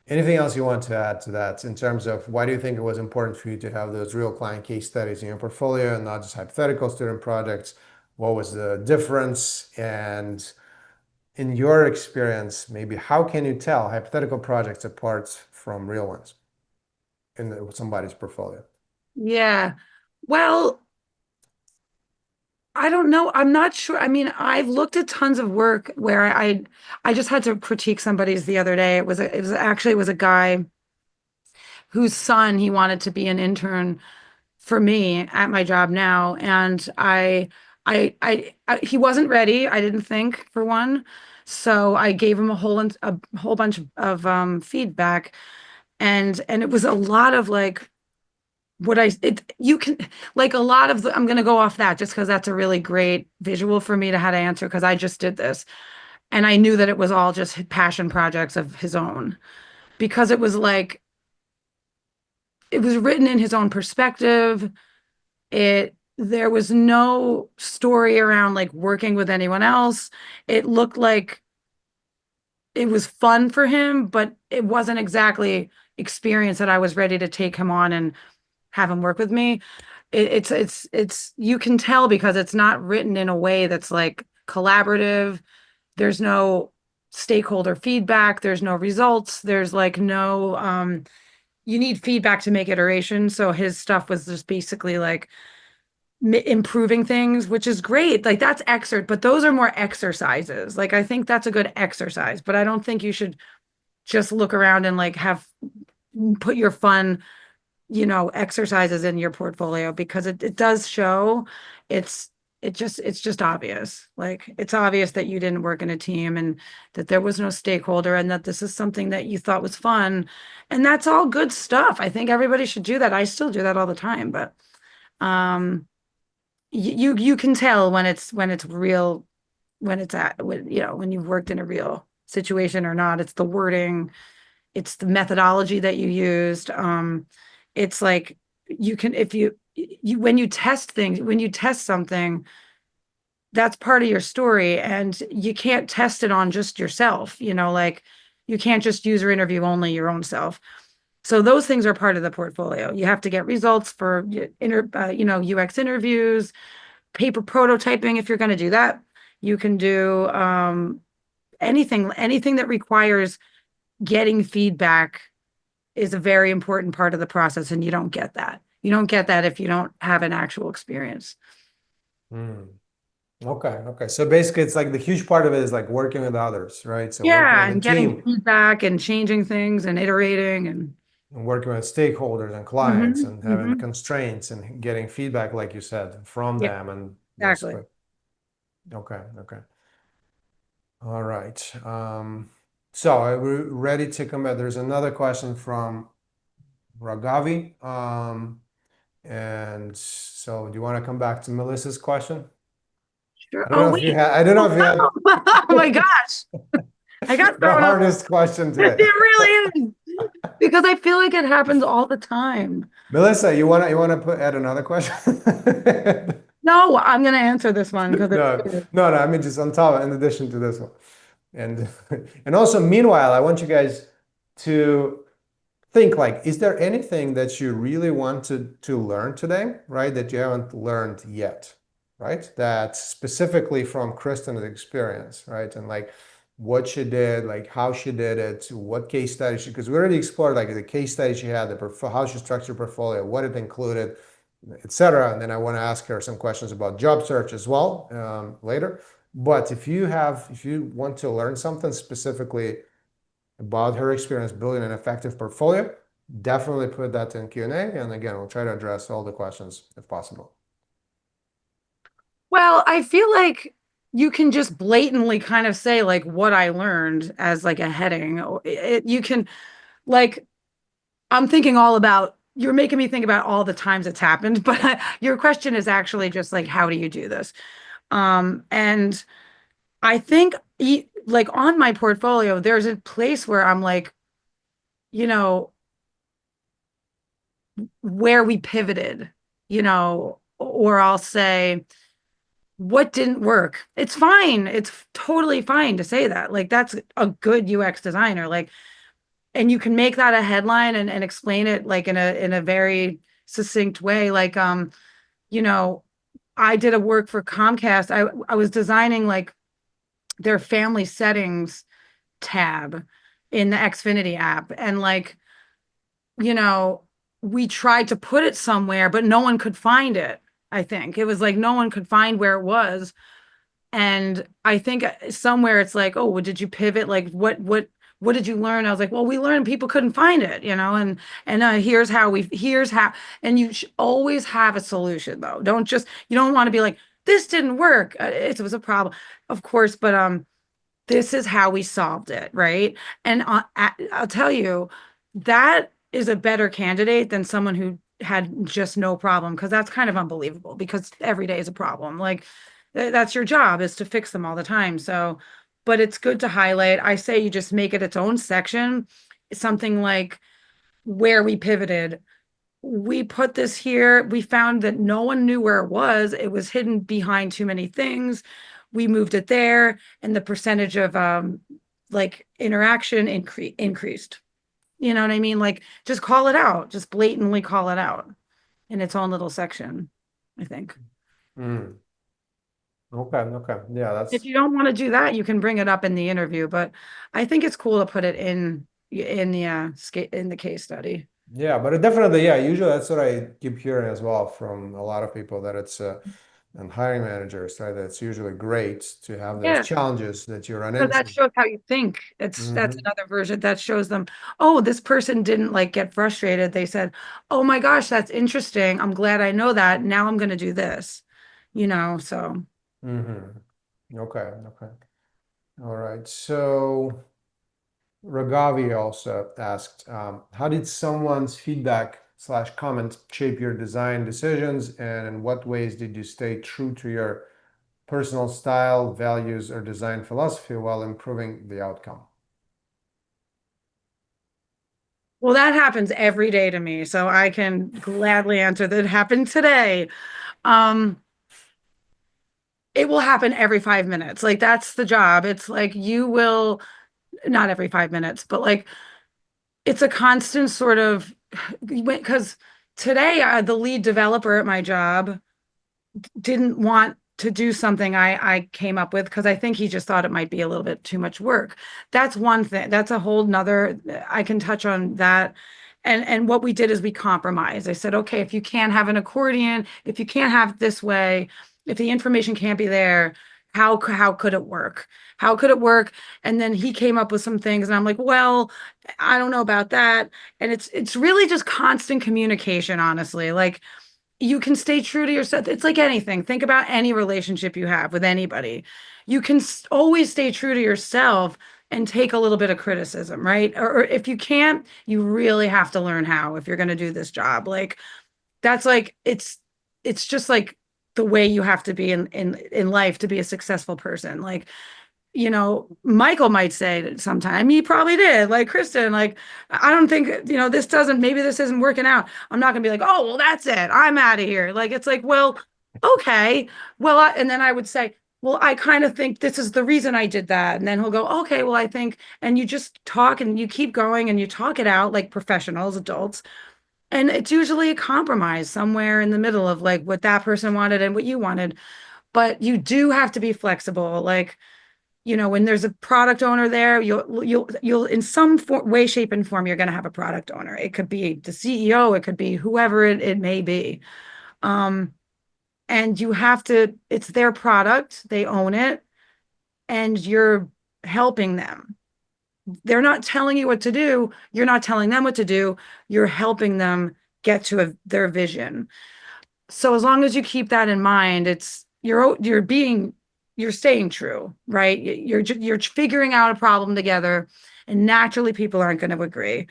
anything else you want to add to that in terms of why do you think it was important for you to have those real client case studies in your portfolio and not just hypothetical student projects? What was the difference? And in your experience, maybe how can you tell hypothetical projects apart from real ones in somebody's portfolio? Yeah. Well, I don't know. I'm not sure. I mean, I've looked at tons of work where I just had to critique somebody's the other day. It was a guy whose son, he wanted to be an intern for me at my job now, and he wasn't ready. I didn't think, for one. So I gave him a whole bunch of feedback, and it was a lot of like what I it you can like a lot of I'm going to go off that just because that's a really great visual for me to how to answer, because I just did this and I knew that it was all just passion projects of his own, because it was written in his own perspective. There was no story around like working with anyone else. It looked like it was fun for him, but it wasn't exactly experience that I was ready to take him on and have him work with me. It's you can tell because it's not written in a way that's like collaborative. There's no stakeholder feedback, there's no results, there's like no you need feedback to make iteration. So his stuff was just basically like improving things, which is great. Like that's exert, but those are more exercises. Like I think that's a good exercise, but I don't think you should just look around and like have put your fun, exercises in your portfolio because it does show it's it's just obvious. Like it's obvious that you didn't work in a team and that there was no stakeholder and that this is something that you thought was fun. And that's all good stuff. I think everybody should do that. I still do that all the time, but um you can tell when it's real, when it's at when you've worked in a real situation or not. It's the wording, it's the methodology that you used. It's like you can if you when you test things, when you test something, that's part of your story, and you can't test it on just yourself. Like you can't just user interview only your own self. So those things are part of the portfolio. You have to get results for UX interviews, paper prototyping if you're going to do that. You can do anything that requires getting feedback is a very important part of the process, and you don't get that if you don't have an actual experience. Mm. Okay, okay. So basically, it's like the huge part of it is like working with others, right? So working Yeah, with a and getting team feedback and changing things and iterating and and working with stakeholders and clients hmm and having hmm constraints and getting feedback, like you said, from yeah, them. And that's exactly. great. Okay, okay. All right. So we're ready to come back. There's another question from Ragavi. And so do you want to come back to Melissa's question? Sure. I don't Oh know if you wait. had, I don't know Oh if you had no. Oh my gosh. I got the thrown off. hardest question It today. really is. Because I feel like it happens all the time. Melissa, you wanna add another question? No, I'm gonna answer this one because it's No, good. no, no. I mean, just on top, in addition to this one, and and also, meanwhile, I want you guys to think like, is there anything that you really want to learn today, right? That you haven't learned yet, right? That specifically from Kristen's experience, right? And like what she did, like how she did it, what case study she, because we already explored like the case study she had, how she structured her portfolio, what it included, etc. And then I want to ask her some questions about job search as well later. But if you want to learn something specifically about her experience building an effective portfolio, definitely put that in Q&A. And again, we'll try to address all the questions if possible. Well, I feel like you can just blatantly kind of say like what I learned as like a heading. You can like I'm thinking all about you're making me think about all the times it's happened, but your question is actually just like how do you do this? And I think like on my portfolio, there's a place where I'm like, you know, where we pivoted, or I'll say what didn't work. It's fine. It's totally fine to say that. Like that's a good UX designer. Like, and you can make that a headline and explain it like in a very succinct way. Like, you know, I did a work for Comcast. I was designing like their family settings tab in the Xfinity app. And like, you know, we tried to put it somewhere, but no one could find it. I think it was like no one could find where it was. And I think somewhere it's like, oh, well, did you pivot? Like, what did you learn? I was like, well, we learned people couldn't find it, and here's how, and you always have a solution though. You don't want to be like, this didn't work. It was a problem, of course, but this is how we solved it, right? And I'll tell you, that is a better candidate than someone who had just no problem, because that's kind of unbelievable because every day is a problem. Like that's your job is to fix them all the time. So, but it's good to highlight. I say you just make it its own section, something like where we pivoted. We put this here. We found that no one knew where it was. It was hidden behind too many things. We moved it there, and the percentage of like interaction increased. You know what I mean? Like just call it out, just blatantly call it out in its own little section, I think. Mm. Okay, okay. Yeah, If that's you don't want to do that, you can bring it up in the interview, but I think it's cool to put it in the case study. Yeah, but it definitely, yeah, usually that's what I keep hearing as well from a lot of people that it's and hiring managers, right? That's usually great to have those Yeah. challenges that you run So that into. shows how you think. That's Hmm. another version that shows them, oh, this person didn't like get frustrated. They said, oh my gosh, that's interesting. I'm glad I know that. Now I'm going to do this, so. Hmm. Okay, okay. All right. So Ragavi also asked, how did someone's feedback slash comment shape your design decisions, and in what ways did you stay true to your personal style, values, or design philosophy while improving the outcome? Well, that happens every day to me, so I can gladly answer that it happened today. Um, it will happen every 5 minutes. Like that's the job. It's like you will not every 5 minutes, but like it's a constant sort of because today the lead developer at my job didn't want to do something I came up with because I think he just thought it might be a little bit too much work. That's one thing. That's a whole nother, I can touch on that. And what we did is we compromised. I said, okay, if you can't have an accordion, if you can't have it this way, if the information can't be there, how could it work? How could it work? And then he came up with some things, and I'm like, well, I don't know about that. And it's really just constant communication, honestly. Like you can stay true to yourself. It's like anything. Think about any relationship you have with anybody. You can always stay true to yourself and take a little bit of criticism, right? Or if you can't, you really have to learn how if you're going to do this job. Like that's like it's just like the way you have to be in life to be a successful person. Like Michael might say that sometime he probably did, like Kristen, like, I don't think, this doesn't, maybe this isn't working out. I'm not gonna be like, oh, well, that's it. I'm out of here. Like, it's like, well, okay. Well, and then I would say, well, I kind of think this is the reason I did that. And then he'll go, okay, well, I think, and you just talk and you keep going and you talk it out like professionals, adults. And it's usually a compromise somewhere in the middle of like what that person wanted and what you wanted. But you do have to be flexible. Like, when there's a product owner there, you'll in some way, shape, and form, you're going to have a product owner. It could be the CEO, it could be whoever it may be. Um, and you have to, it's their product, they own it, and you're helping them. They're not telling you what to do, you're not telling them what to do, you're helping them get to their vision. So as long as you keep that in mind, you're staying true, right? You're figuring out a problem together, and naturally people aren't going to agree.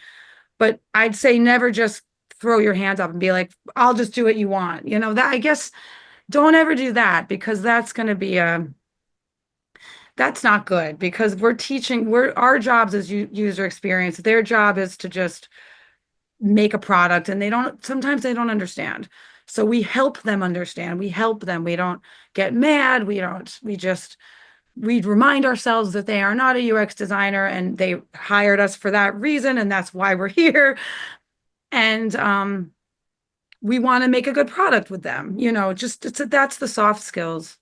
But I'd say never just throw your hands up and be like, I'll just do what you want. That, I guess, don't ever do that, because that's not good, because we're our jobs is user experience. Their job is to just make a product, and sometimes they don't understand. So we help them understand. We help them. We don't get mad. We remind ourselves that they are not a UX designer and they hired us for that reason. And that's why we're here. And we want to make a good product with them, that's the soft skills.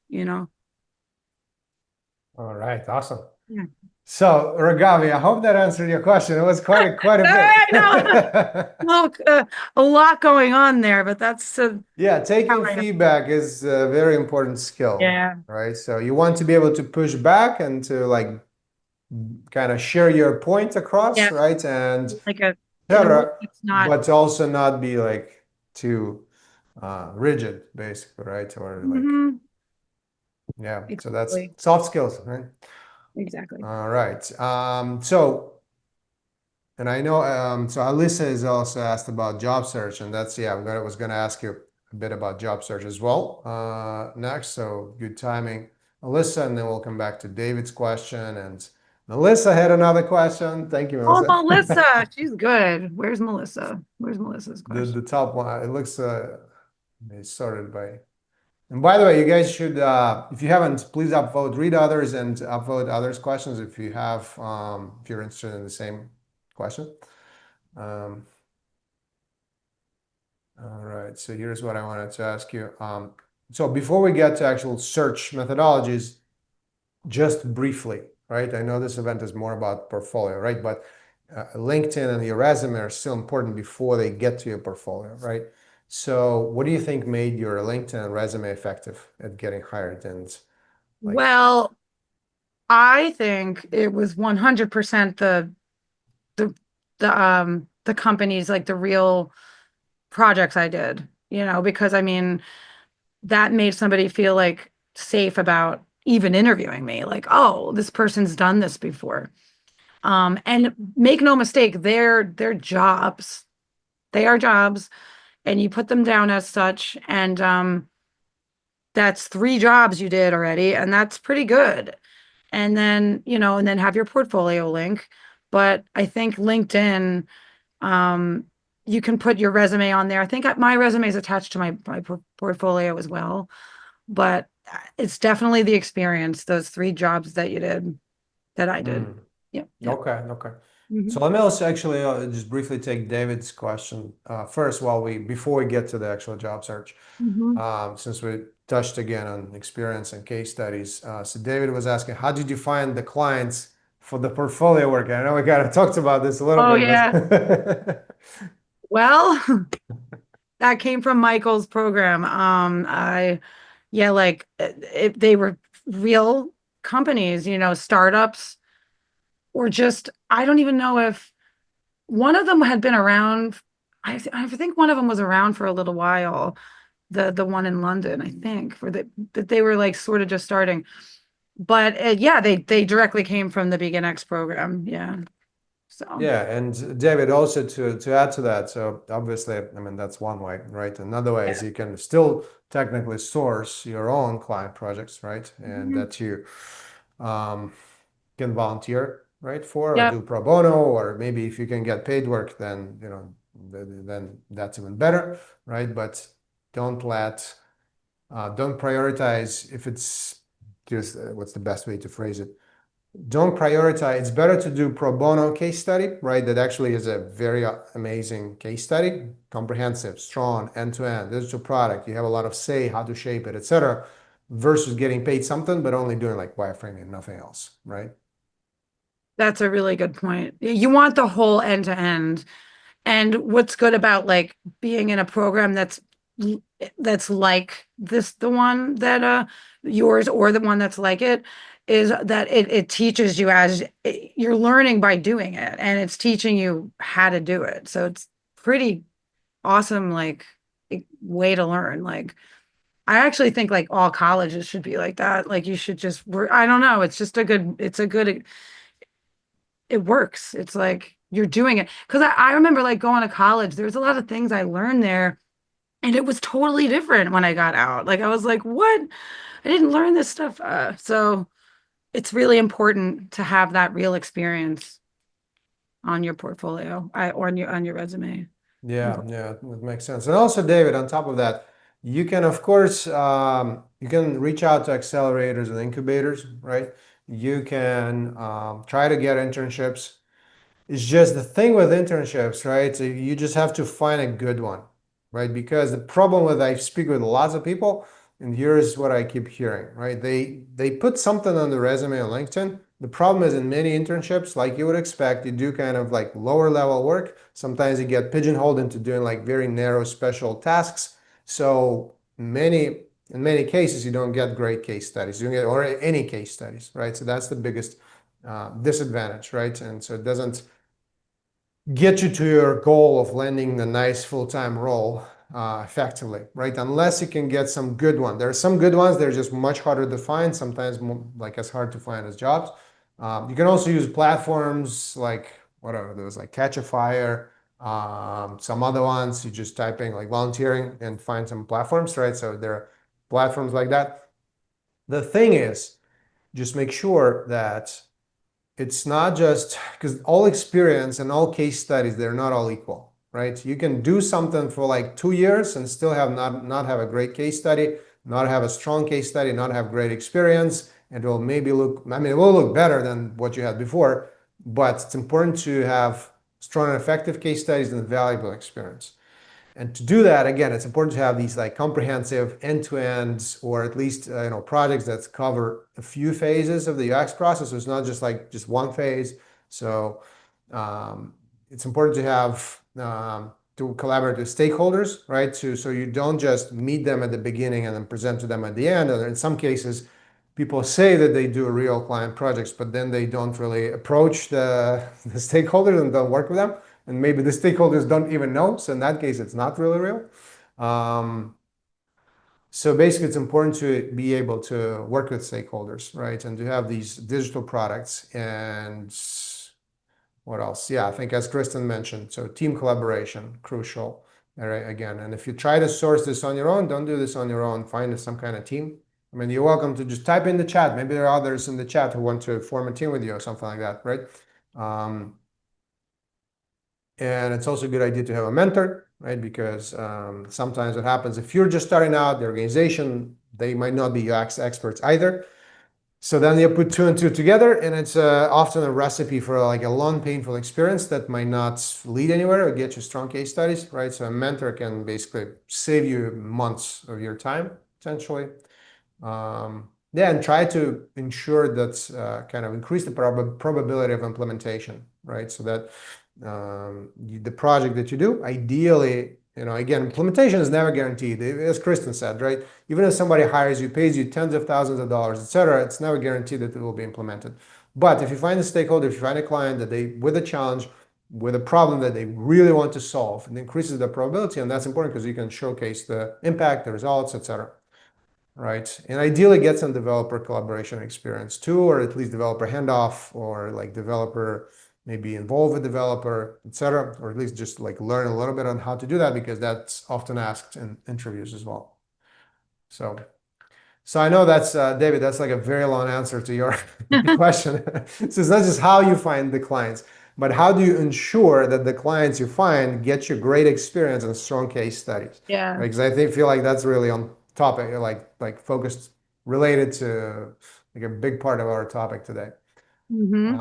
All right, awesome. Yeah. So, Ragavi, I hope that answered your question. It was quite a bit. I know. Well, a lot going on there, but that's Yeah, how taking I know. feedback is a very important skill, Yeah, right? So you want to be able to push back and to like kind of share your point across, yeah. right? And Like in a way etc., it's not. but also not be like too rigid, basically, right? Or like, Mhm. yeah. So that's Exactly. soft skills, right? Exactly. All right. And I know, so Alyssa is also asked about job search, and that's, yeah, was gonna ask you a bit about job search as well, next. So good timing, Alyssa, and then we'll come back to David's question. And Melissa had another question. Thank you, Oh, Melissa. Melissa, she's good. Where's Melissa? Where's Melissa's question? The top one, it looks, it's sorted by, and by the way, you guys should, if you haven't, please upvote, read others and upvote others' questions if you have, if you're interested in the same question. Um, All right, so here's what I wanted to ask you. So before we get to actual search methodologies, just briefly, right? I know this event is more about portfolio, right? But LinkedIn and your resume are still important before they get to your portfolio, right? So what do you think made your LinkedIn and resume effective at getting hired? And like, Well, I think it was 100% the the companies, like the real projects I did, because I mean that made somebody feel like safe about even interviewing me, like, oh, this person's done this before. And make no mistake, they're jobs. They are jobs, and you put them down as such, and that's three jobs you did already, and that's pretty good. And then, and then have your portfolio link. But I think LinkedIn, um, you can put your resume on there. I think my resume is attached to my portfolio as well, but it's definitely the experience, those three jobs that you did, that I did. hmm. Yeah, yeah. Okay, okay. Hmm. So let me also actually just briefly take David's question first while we before we get to the actual job search. Hmm. Since we touched again on experience and case studies. So David was asking, how did you find the clients for the portfolio work? I know we kind of talked about this a little Oh bit, yeah. but Well, that came from Michael's program. Yeah, like they were real companies, startups, or just, I don't even know if one of them had been around. I think one of them was around for a little while. The one in London, I think, for that they were like sort of just starting. But yeah, they directly came from the BeginX program. Yeah. So yeah, and David, also to add to that, so obviously, I mean, that's one way, right? Another way is yeah. you can still technically source your own client projects, right? And Mhm. that you um, can volunteer, right, for or Yep. do pro bono, or maybe if you can get paid work, then then that's even better, right? But don't let don't prioritize if it's just what's the best way to phrase it? Don't prioritize. It's better to do pro bono case study, right? That actually is a very amazing case study, comprehensive, strong, end to end. This is your product. You have a lot of say how to shape it, etc. Versus getting paid something but only doing like wireframing and nothing else, right? That's a really good point. You want the whole end to end. And what's good about like being in a program that's like this, the one that yours, or the one that's like it, is that it teaches you as you're learning by doing it, and it's teaching you how to do it. So it's pretty awesome, like way to learn. Like I actually think like all colleges should be like that. Like you should just work. I don't know. It's just it's a good, it works. It's like you're doing it. Because I remember like going to college, there was a lot of things I learned there, and it was totally different when I got out. Like I was like, what? I didn't learn this stuff. So it's really important to have that real experience on your portfolio, or on your resume. Yeah, yeah, it makes sense. And also, David, on top of that, you can, of course, you can reach out to accelerators and incubators, right? You can try to get internships. It's just the thing with internships, right? So you just have to find a good one, right? Because the problem with I speak with lots of people, and here's what I keep hearing, right? They put something on the resume on LinkedIn. The problem is in many internships, like you would expect, you do kind of like lower level work. Sometimes you get pigeonholed into doing like very narrow special tasks. So in many cases, you don't get great case studies. You don't get or any case studies, right? So that's the biggest disadvantage, right? And so it doesn't get you to your goal of landing a nice full-time role effectively, right? Unless you can get some good one. There are some good ones. They're just much harder to find. Sometimes more, like as hard to find as jobs. You can also use platforms like whatever there was like Catch a Fire, some other ones. You just typing like volunteering and find some platforms, right? So there are platforms like that. The thing is, just make sure that it's not just because all experience and all case studies, they're not all equal, right? You can do something for like 2 years and still have not have a great case study, not have a strong case study, not have great experience. And it will maybe look, I mean, it will look better than what you had before, but it's important to have strong and effective case studies and valuable experience. And to do that, again, it's important to have these like comprehensive end-to-end, or at least projects that cover a few phases of the UX process. So it's not just like just one phase. So it's important to have to collaborate with stakeholders, right? So you don't just meet them at the beginning and then present to them at the end. And in some cases, people say that they do real client projects, but then they don't really approach the stakeholders and don't work with them. And maybe the stakeholders don't even know. So in that case, it's not really real. Um, so basically, it's important to be able to work with stakeholders, right? And to have these digital products. And what else? Yeah, I think as Kristen mentioned, so team collaboration, crucial, all right, again. And if you try to source this on your own, don't do this on your own. Find some kind of team. I mean, you're welcome to just type in the chat. Maybe there are others in the chat who want to form a team with you or something like that, right? Um, and it's also a good idea to have a mentor, right? Because sometimes what happens if you're just starting out, the organization, they might not be UX experts either. So then you put two and two together, and it's often a recipe for like a long, painful experience that might not lead anywhere or get you strong case studies, right? So a mentor can basically save you months of your time, essentially. Yeah, and try to ensure that kind of increase the probability of implementation, right? So that the project that you do, ideally, again, implementation is never guaranteed. As Kristen said, right? Even if somebody hires you, pays you tens of thousands of dollars, etc., it's never guaranteed that it will be implemented. But if you find a stakeholder, if you find a client that with a challenge, with a problem that they really want to solve, it increases the probability, and that's important because you can showcase the impact, the results, etc. Right. And ideally get some developer collaboration experience too, or at least developer handoff, or like developer, maybe involve a developer, etc., or at least just like learn a little bit on how to do that because that's often asked in interviews as well. So, so I know that's David, that's like a very long answer to your question. So it's not just how you find the clients, but how do you ensure that the clients you find get you great experience and strong case studies? Yeah. Right? Because feel like that's really on topic, like focused, related to like a big part of our topic today. Hmm.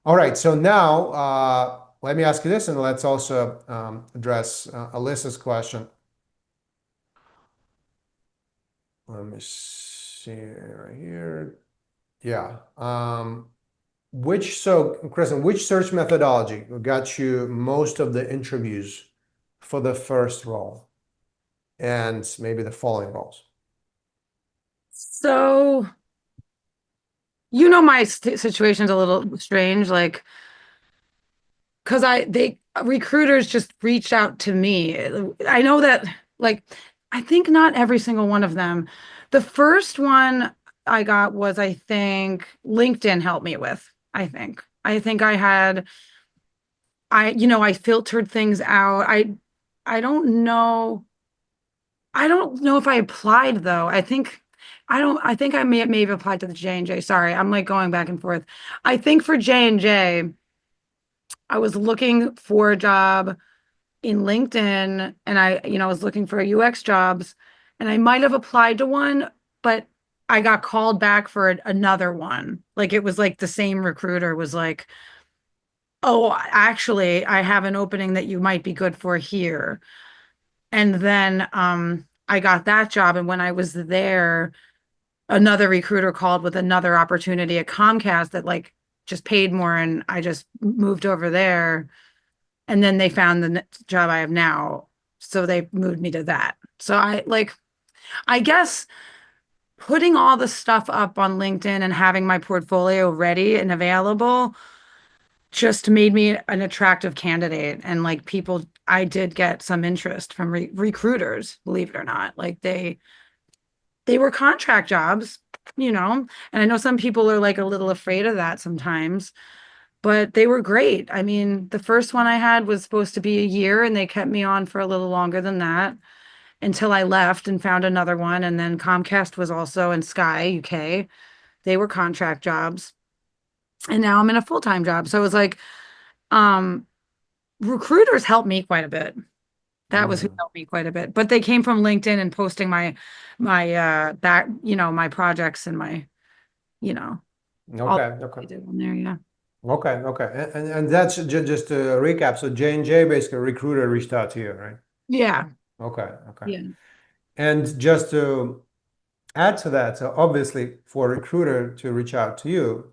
All right, so now let me ask you this, and let's also address Alyssa's question. Let me see right here. Yeah. Kristen, which search methodology got you most of the interviews for the first role and maybe the following roles? So, my situation's a little strange, like, because recruiters just reached out to me. I know that, like, I think not every single one of them. The first one I got was, I think, LinkedIn helped me with. I think I filtered things out. I don't know. I don't know if I applied though. I think I may have applied to the J&J. Sorry, I'm like going back and forth. I think for J&J, I was looking for a job in LinkedIn, and I was looking for UX jobs, and I might have applied to one, but I got called back for another one. Like it was like the same recruiter was like, "Oh, actually, I have an opening that you might be good for here." And then I got that job, and when I was there, another recruiter called with another opportunity at Comcast that like just paid more, and I just moved over there. And then they found the job I have now, so they moved me to that. So I guess putting all the stuff up on LinkedIn and having my portfolio ready and available just made me an attractive candidate. And like people, I did get some interest from recruiters, believe it or not. Like they were contract jobs, and I know some people are like a little afraid of that sometimes, but they were great. I mean, the first one I had was supposed to be a year, and they kept me on for a little longer than that until I left and found another one. And then Comcast was also in Sky, UK. They were contract jobs. And now I'm in a full-time job. So it was like, um, recruiters helped me quite a bit. That was who Mhm. helped me quite a bit. But they came from LinkedIn and posting my projects and you know, all Okay, okay, they did on there, yeah. okay. And that's just to recap. So J&J basically recruiter reached out to you, right? Yeah. Okay, okay. Yeah. And just to add to that, so obviously for a recruiter to reach out to you,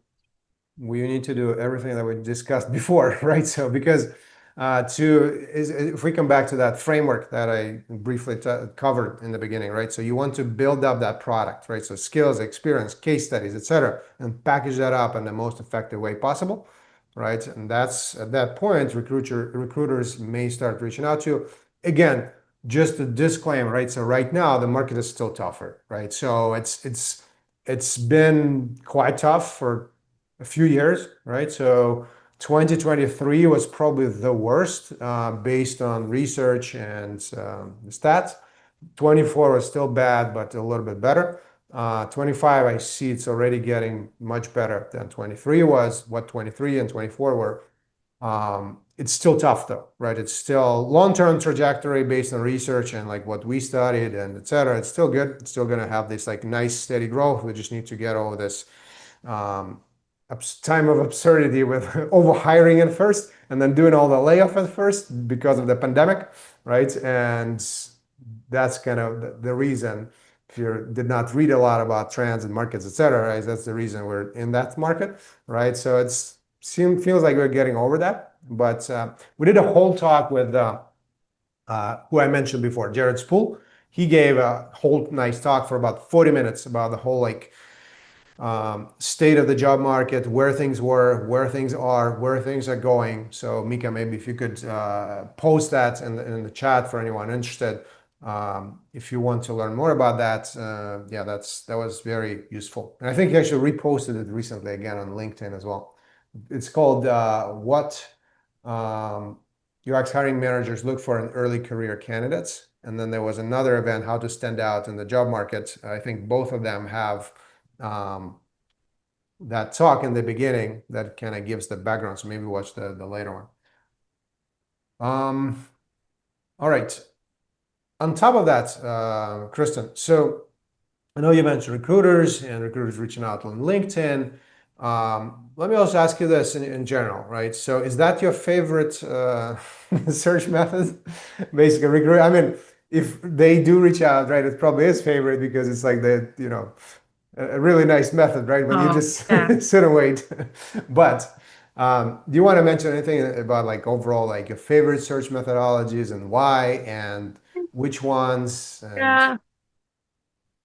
we need to do everything that we discussed before, right? So because if we come back to that framework that I briefly covered in the beginning, right? So you want to build up that product, right? So skills, experience, case studies, etc., and package that up in the most effective way possible, right? And that's at that point, recruiters may start reaching out to you. Again, just a disclaimer, right? So right now the market is still tougher, right? So it's been quite tough for a few years, right? So 2023 was probably the worst based on research and stats. 24 was still bad, but a little bit better. 25, I see it's already getting much better than 23 was, what 23 and 24 were. It's still tough though, right? It's still long-term trajectory based on research and like what we studied and et cetera. It's still good. It's still going to have this like nice steady growth. We just need to get over this um, time of absurdity with overhiring at first and then doing all the layoff at first because of the pandemic, right? And that's kind of the reason. If you did not read a lot about trends and markets, etc., right? That's the reason we're in that market, right? So feels like we're getting over that. But we did a whole talk with who I mentioned before, Jared Spool. He gave a whole nice talk for about 40 minutes about the whole like state of the job market, where things were, where things are, where things are going. So Mika, maybe if you could post that in the chat for anyone interested, if you want to learn more about that. Yeah, that was very useful. And I think he actually reposted it recently again on LinkedIn as well. It's called What UX Hiring Managers Look for in Early Career Candidates. And then there was another event, How to Stand Out in the Job Market. I think both of them have that talk in the beginning that kind of gives the background. So maybe watch the later one. All right. On top of that, Kristen, so I know you mentioned recruiters and recruiters reaching out on LinkedIn. Let me also ask you this in general, right? So is that your favorite search method? Basically, recruit. I mean, if they do reach out, right, it probably is favorite because it's like a really nice method, right? When you Oh, just yeah. sit and wait. But do you want to mention anything about like overall like your favorite search methodologies and why and which ones and Yeah.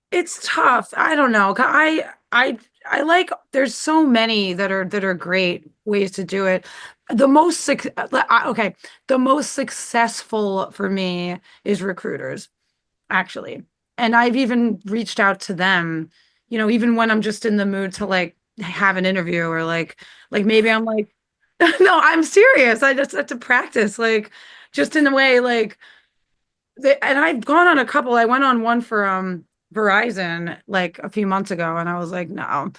It's tough. I don't know. I like there's so many that are great ways to do it. The most okay, the most successful for me is recruiters, actually. And I've even reached out to them, even when I'm just in the mood to like have an interview or like maybe I'm like no, I'm serious. I just have to practice like just in a way like and I've gone on a couple. I went on one for Verizon like a few months ago, and I was like, no,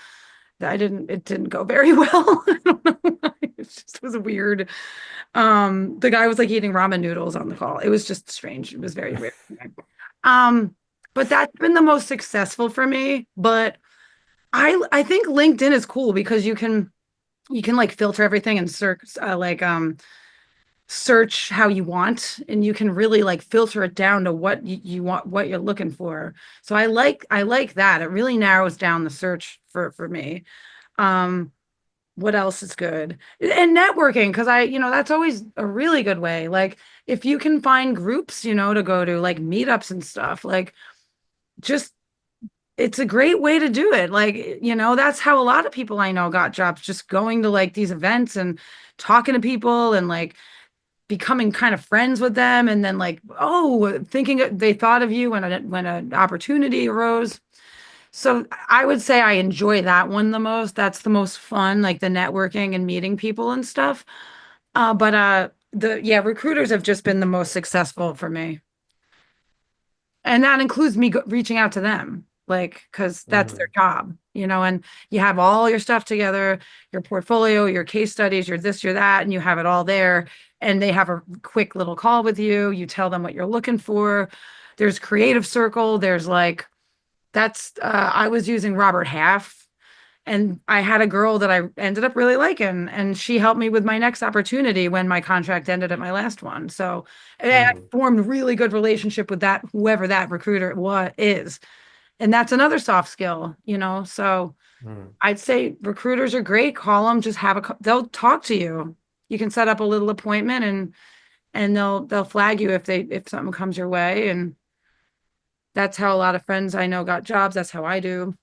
it didn't go very well. I don't know why. It just was weird. The guy was like eating ramen noodles on the call. It was just strange. It was very weird. Um, but that's been the most successful for me. But I think LinkedIn is cool because you can like filter everything and search how you want, and you can really like filter it down to what you want, what you're looking for. So I like that. It really narrows down the search for me. um what else is good? And networking, because that's always a really good way. Like if you can find groups, to go to, like meetups and stuff, like just it's a great way to do it. Like, that's how a lot of people I know got jobs, just going to like these events and talking to people and like becoming kind of friends with them, and then like, oh, thinking they thought of you when an opportunity arose. So I would say I enjoy that one the most. That's the most fun, like the networking and meeting people and stuff. But the yeah, recruiters have just been the most successful for me. And that includes me reaching out to them, like, because that's their Mhm. job, and you have all your stuff together, your portfolio, your case studies, your this, your that, and you have it all there. And they have a quick little call with you. You tell them what you're looking for. There's Creative Circle. There's like, I was using Robert Half, and I had a girl that I ended up really liking, and she helped me with my next opportunity when my contract ended at my last one. So I Mhm. formed really good relationship with that, whoever that recruiter is. and that's another soft skill, so Hmm. I'd say recruiters are great. Call them, just they'll talk to you. You can set up a little appointment and they'll flag you if something comes your way. And that's how a lot of friends I know got jobs. That's how I do.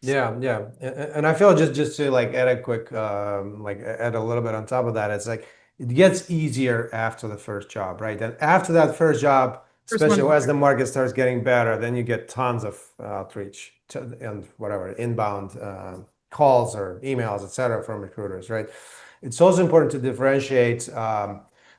Yeah, yeah, and I feel just to like add a quick like add a little bit on top of that, it's like it gets easier after the first job, right? And after that first job, First one. especially as the market starts getting better, then you get tons of outreach and whatever inbound calls or emails, etc., from recruiters, right? It's also important to differentiate.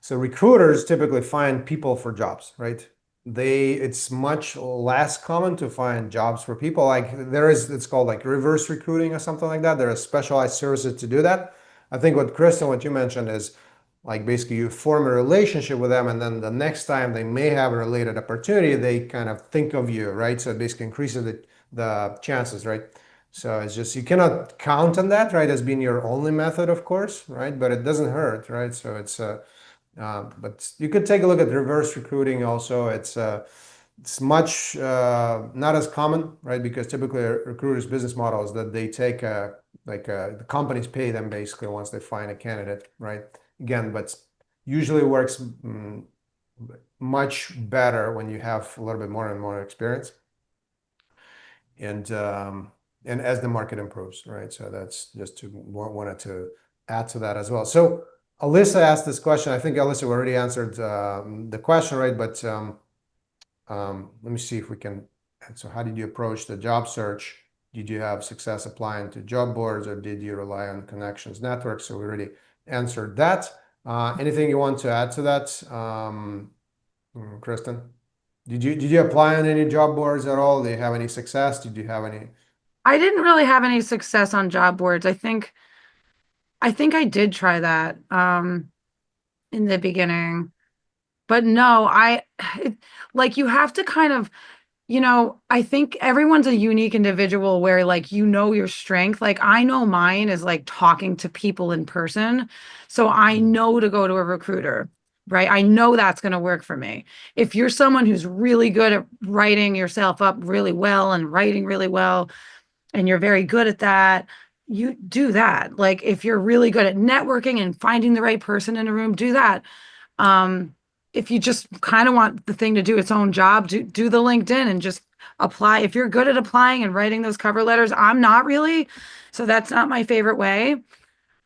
So recruiters typically find people for jobs, right? It's much less common to find jobs for people. Like it's called like reverse recruiting or something like that. There are specialized services to do that. I think what Kristen, what you mentioned is like basically you form a relationship with them, and then the next time they may have a related opportunity, they kind of think of you, right? So it basically increases the chances, right? So it's just you cannot count on that, right, as being your only method, of course, right? But it doesn't hurt, right? So but you could take a look at reverse recruiting also. It's much not as common, right? Because typically a recruiter's business model is that they take the companies pay them basically once they find a candidate, right? Again, but usually works much better when you have a little bit more and more experience and as the market improves, right? So that's just wanted to add to that as well. So Alyssa asked this question. I think Alyssa already answered the question, right? But let me see if we can. So, how did you approach the job search? Did you have success applying to job boards, or did you rely on connections networks? So we already answered that. Anything you want to add to that, Kristen? Did you apply on any job boards at all? Did you have any success? Did you have any? I didn't really have any success on job boards. I think I did try that in the beginning. But no, it, like you have to kind of, I think everyone's a unique individual where like your strength. Like I know mine is like talking to people in person. So I Mm. know to go to a recruiter, right? I know that's going to work for me. If you're someone who's really good at writing yourself up really well and writing really well, and you're very good at that, you do that. Like if you're really good at networking and finding the right person in a room, do that. Um, if you just kind of want the thing to do its own job, do the LinkedIn and just apply. If you're good at applying and writing those cover letters, I'm not really, so that's not my favorite way.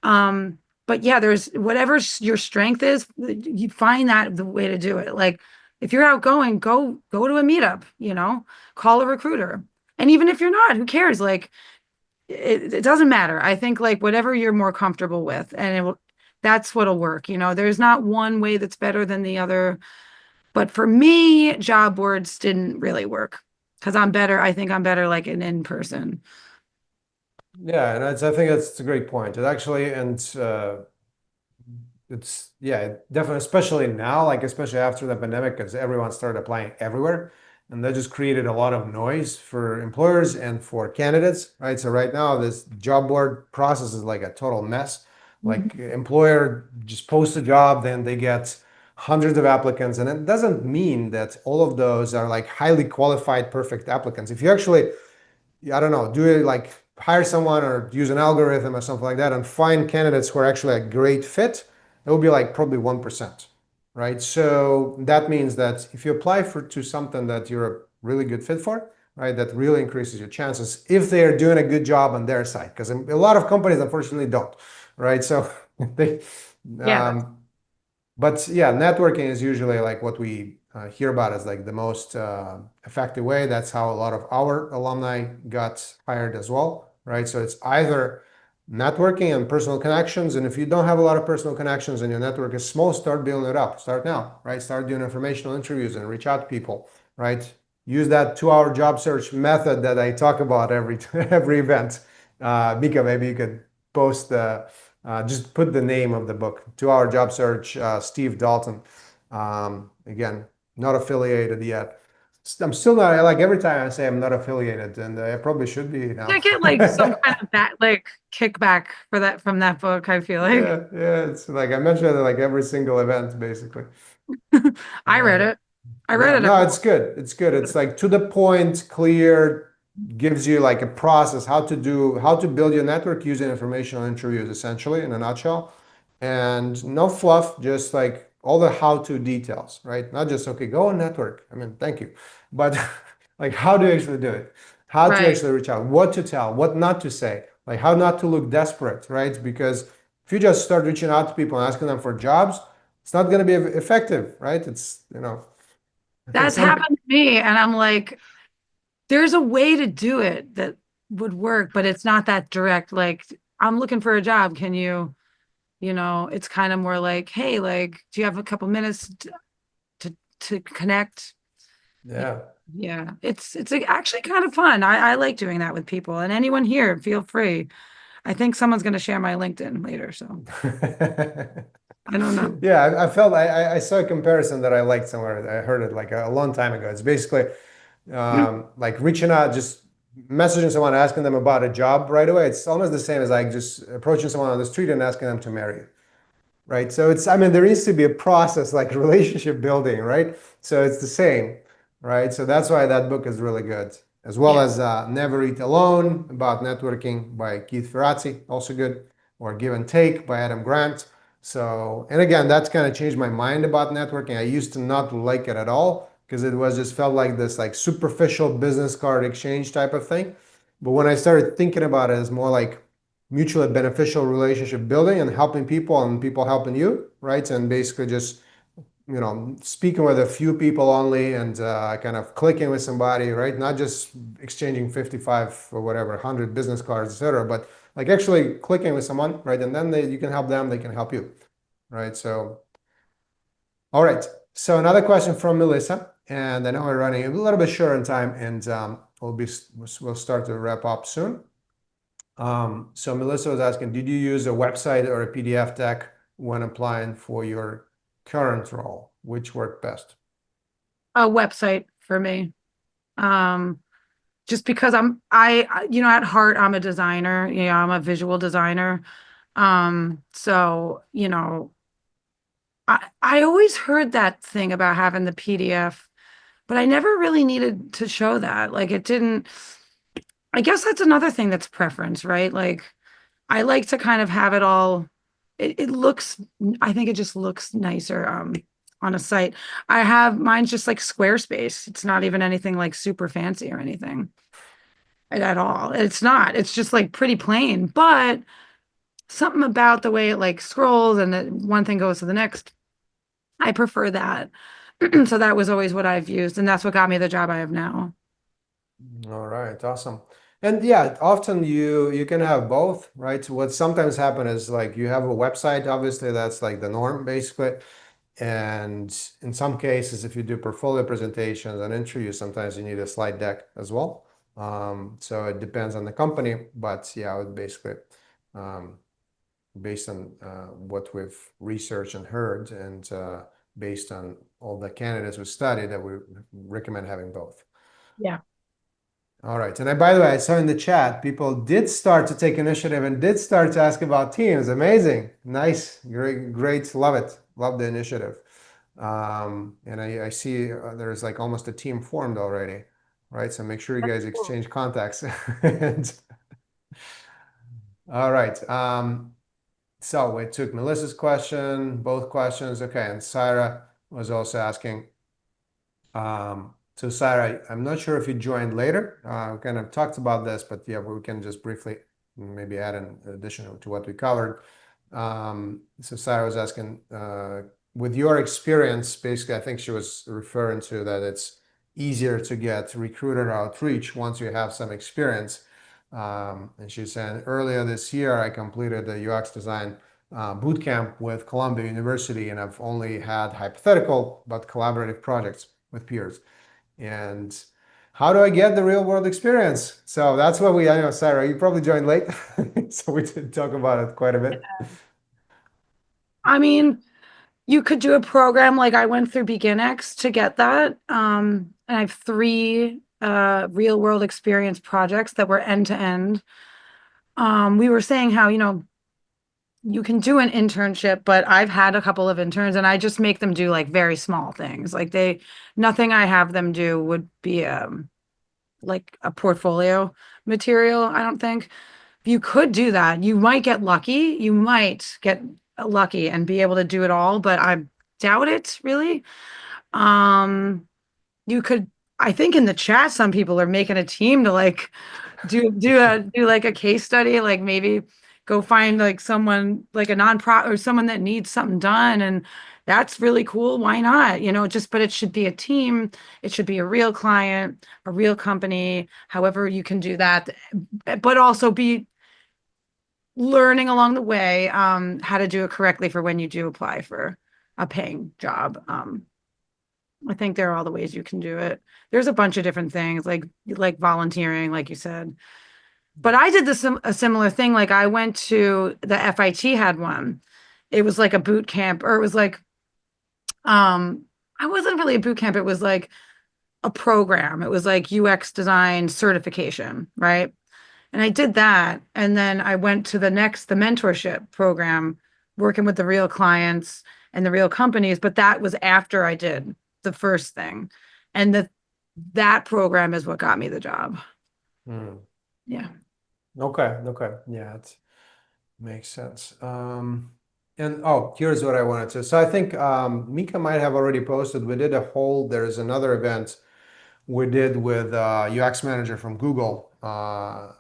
Um, but yeah, there's whatever your strength is, you find that the way to do it. Like if you're outgoing, go to a meetup, call a recruiter. And even if you're not, who cares? Like it doesn't matter. I think like whatever you're more comfortable with, and that's what'll work. There's not one way that's better than the other. But for me, job boards didn't really work because I think I'm better like in person. Yeah, and I think that's a great point. It actually, and it's yeah, definitely, especially now, like especially after the pandemic, because everyone started applying everywhere, and that just created a lot of noise for employers and for candidates, right? So right now, this job board process is like a total mess. Like Mhm. employer just posts a job, then they get hundreds of applicants, and it doesn't mean that all of those are like highly qualified, perfect applicants. If you actually I don't know, do it like hire someone or use an algorithm or something like that and find candidates who are actually a great fit, it will be like probably 1%, right? So that means that if you apply to something that you're a really good fit for, right, that really increases your chances if they are doing a good job on their side. Because a lot of companies unfortunately don't, right? So they, Yeah, that's um, but yeah, networking is usually like what we hear about as like the most effective way. That's how a lot of our alumni got hired as well, right? So it's either networking and personal connections. And if you don't have a lot of personal connections and your network is small, start building it up. Start now, right? Start doing informational interviews and reach out to people, right? Use that 2 hour job search method that I talk about every every event. Mika, maybe you could post the just put the name of the book, 2 hour job search, Steve Dalton. Again, not affiliated yet. I'm still not, like every time I say I'm not affiliated, and I probably should be now. I get like some kind of like kickback for that from that book, I feel like. Yeah, yeah, it's like I mentioned it like every single event, basically. I read Uh, it. I read Yeah, it. no, it's good. It's good. It's like to the point, clear, gives you like a process how to build your network using informational interviews, essentially, in a nutshell. And no fluff, just like all the how-to details, right? Not just, okay, go on network. I mean, thank you. But like how to actually do it, how to Right. actually reach out, what to tell, what not to say, like how not to look desperate, right? Because if you just start reaching out to people and asking them for jobs, it's not going to be effective, right? It's, I think That's some happened to me. And I'm like, there's a way to do it that would work, but it's not that direct. Like, I'm looking for a job. Can you, it's kind of more like, hey, like, do you have a couple minutes to connect? Yeah. Yeah, it's actually kind of fun. I like doing that with people, and anyone here, feel free. I think someone's going to share my LinkedIn later, so I don't know. Yeah, I felt I saw a comparison that I liked somewhere. I heard it like a long time ago. It's basically like reaching out, just messaging someone, asking them about a job right away. It's almost the same as like just approaching someone on the street and asking them to marry you. Right. So it's, I mean, there needs to be a process like relationship building, right? So it's the same, right? So that's why that book is really good, as well Yeah, as Never Eat Alone about networking by Keith Ferrazzi, also good, or Give and Take by Adam Grant. So, and again, that's kind of changed my mind about networking. I used to not like it at all because it was just felt like this like superficial business card exchange type of thing. But when I started thinking about it as more like mutually beneficial relationship building and helping people and people helping you, right? And basically just, speaking with a few people only and kind of clicking with somebody, right? Not just exchanging 55 or whatever, 100 business cards, etc., but like actually clicking with someone, right? And then you can help them, they can help you, right? So, all right. So another question from Melissa, and I know we're running a little bit short on time, and we'll start to wrap up soon. So Melissa was asking, did you use a website or a PDF deck when applying for your current role? Which worked best? a website for me. Um, just because at heart, I'm a designer. I'm a visual designer. So, I always heard that thing about having the PDF, but I never really needed to show that. Like it didn't, I guess that's another thing that's preference, right? Like I like to kind of have it all. It looks, I think it just looks nicer on a site. I have mine's just like Squarespace. It's not even anything like super fancy or anything at all. It's not. It's just like pretty plain, but something about the way it like scrolls and one thing goes to the next. I prefer that. So that was always what I've used, and that's what got me the job I have now. All right, awesome. And yeah, often you can have both, right? What sometimes happen is like you have a website, obviously that's like the norm basically. And in some cases, if you do portfolio presentations and interviews, sometimes you need a slide deck as well. So it depends on the company, but yeah, I would basically, um, based on what we've researched and heard, and based on all the candidates we studied, that we recommend having both. Yeah. All right. And by the way, I saw in the chat, people did start to take initiative and did start to ask about teams. Amazing. Nice. Great. Great. Love it. Love the initiative. And I see there's like almost a team formed already, right? So make sure you guys Cool. exchange contacts. And, all right. So we took Melissa's question, both questions. Okay. And Sarah was also asking, so Sarah, I'm not sure if you joined later. We kind of talked about this, but yeah, we can just briefly maybe add an addition to what we covered. So Sarah was asking, with your experience, basically, I think she was referring to that it's easier to get recruiter outreach once you have some experience. And she's saying earlier this year, I completed the UX design boot camp with Columbia University, and I've only had hypothetical but collaborative projects with peers. And how do I get the real world experience? So that's what I know, Sarah, you probably joined late. So we did talk about it quite a bit. I mean, you could do a program like I went through BeginX to get that. And I have three real world experience projects that were end to end. We were saying how, you can do an internship, but I've had a couple of interns and I just make them do like very small things. Like nothing I have them do would be like a portfolio material, I don't think. You could do that. You might get lucky. You might get lucky and be able to do it all, but I doubt it really. Um, you could, I think in the chat, some people are making a team to like do like a case study, like maybe go find like someone like a nonprofit or someone that needs something done, and that's really cool. Why not? Just but it should be a team. It should be a real client, a real company. However, you can do that, but also be learning along the way how to do it correctly for when you do apply for a paying job. I think there are all the ways you can do it. There's a bunch of different things like volunteering, like you said. But I did a similar thing. Like I went to the FIT had one. It was like a boot camp, or it was like um I wasn't really a boot camp. It was like a program. It was like UX design certification, right? And I did that. And then I went to the mentorship program, working with the real clients and the real companies. But that was after I did the first thing. And that program is what got me the job. Hmm. Yeah. Okay, okay. Yeah, it makes sense. And oh, here's what I wanted to. So I think Mika might have already posted. We did there's another event we did with UX manager from Google a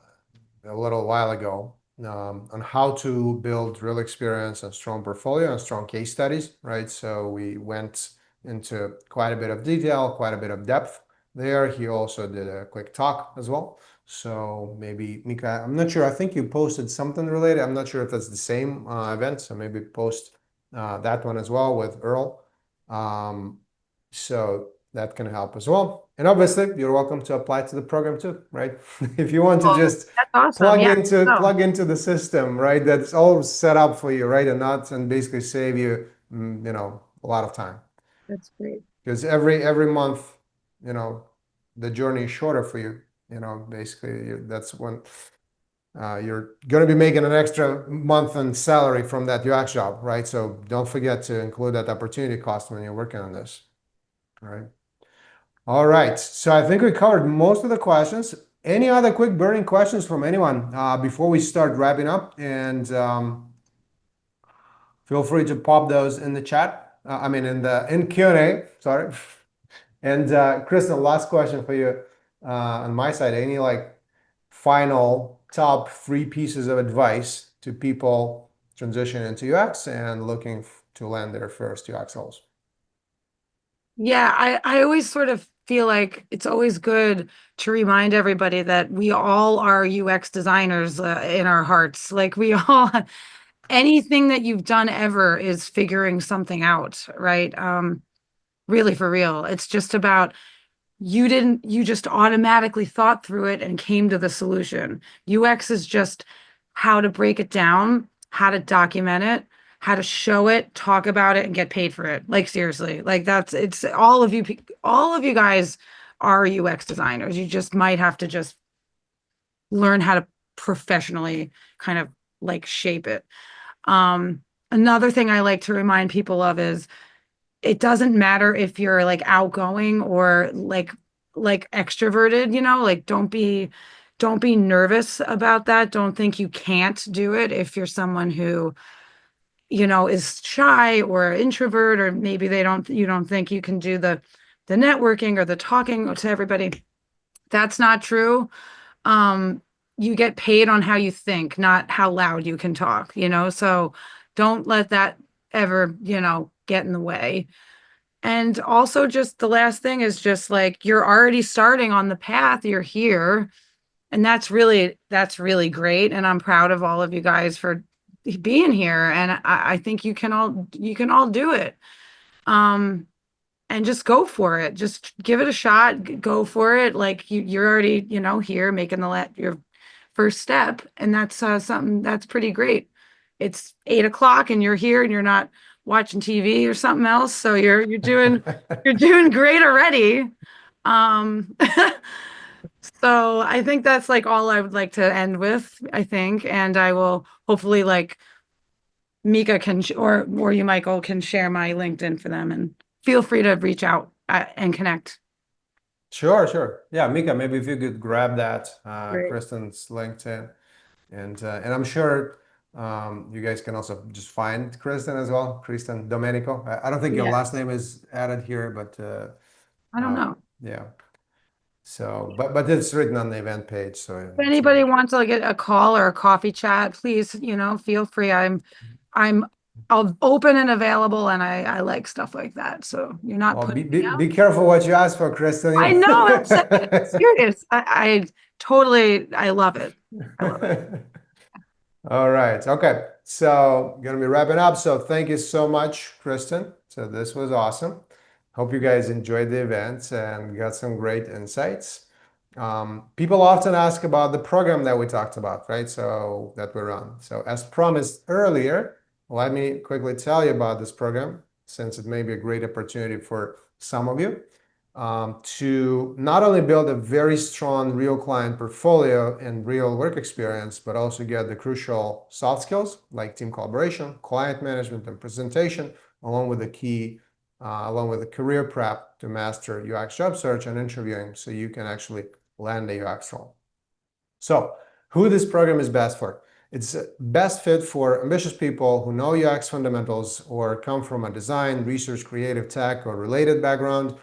little while ago on how to build real experience and strong portfolio and strong case studies, right? So we went into quite a bit of detail, quite a bit of depth there. He also did a quick talk as well. So maybe Mika, I'm not sure. I think you posted something related. I'm not sure if that's the same event. So maybe post that one as well with Earl. So that can help as well. And obviously, you're welcome to apply to the program too, right? If you want to Oh, just that's awesome. Yeah. No, plug into the system, right? That's all set up for you, right? And basically save you, a lot of time. that's great. Because every month, you know, the journey is shorter for you. Basically, that's when you're going to be making an extra month in salary from that UX job, right? So don't forget to include that opportunity cost when you're working on this, right? All right. So I think we covered most of the questions. Any other quick burning questions from anyone before we start wrapping up? And feel free to pop those in the chat. I mean, in Q&A. Sorry. And Kristen, last question for you on my side. Any like final top three pieces of advice to people transitioning into UX and looking to land their first UX roles? Yeah, I always sort of feel like it's always good to remind everybody that we all are UX designers in our hearts. Like we all, anything that you've done ever is figuring something out, right? Really for real. It's just about you just automatically thought through it and came to the solution. UX is just how to break it down, how to document it, how to show it, talk about it, and get paid for it. Like seriously, like it's all of you guys are UX designers. You just might have to just learn how to professionally kind of like shape it. Um, Another thing I like to remind people of is it doesn't matter if you're like outgoing or like extroverted, like don't be nervous about that. Don't think you can't do it if you're someone who, is shy or introvert, or maybe you don't think you can do the networking or the talking to everybody. That's not true. Um, you get paid on how you think, not how loud you can talk, so don't let that ever, get in the way. And also, just the last thing is just like you're already starting on the path, you're here. And that's really great. And I'm proud of all of you guys for being here. And I think you can all do it. Um, and just go for it. Just give it a shot. Go for it. Like you're already, here making your first step, and that's something that's pretty great. It's 8 o'clock, and you're here, and you're not watching TV or something else. So you're doing great already. Um, so I think that's like all I would like to end with. I think, and I will hopefully like Mika can, or you, Michael, can share my LinkedIn for them, and feel free to reach out and connect. Sure, sure. Yeah, Mika, maybe if you could grab that, Great. Kristen's LinkedIn, and I'm sure you guys can also just find Kristen as well, Kristen Domenico. I don't think your Yeah, last name is added here, but I don't know. yeah. So, but it's written on the event page, so If it's not. anybody wants to get a call or a coffee chat, please, feel free. I'm open and available, and I like stuff like that. So you're not Well, putting me out. be careful what you ask for, I Kristen. know, I'm serious. I love it. I love it. All right. Okay. So gonna be wrapping up. So thank you so much, Kristen. So this was awesome. Hope you guys enjoyed the event and got some great insights. People often ask about the program that we talked about, right? So that we run. So as promised earlier, let me quickly tell you about this program, since it may be a great opportunity for some of you to not only build a very strong real client portfolio and real work experience, but also get the crucial soft skills like team collaboration, client management, and presentation, along with along with the career prep to master UX job search and interviewing, so you can actually land a UX role. So, who this program is best for? It's best fit for ambitious people who know UX fundamentals or come from a design, research, creative tech, or related background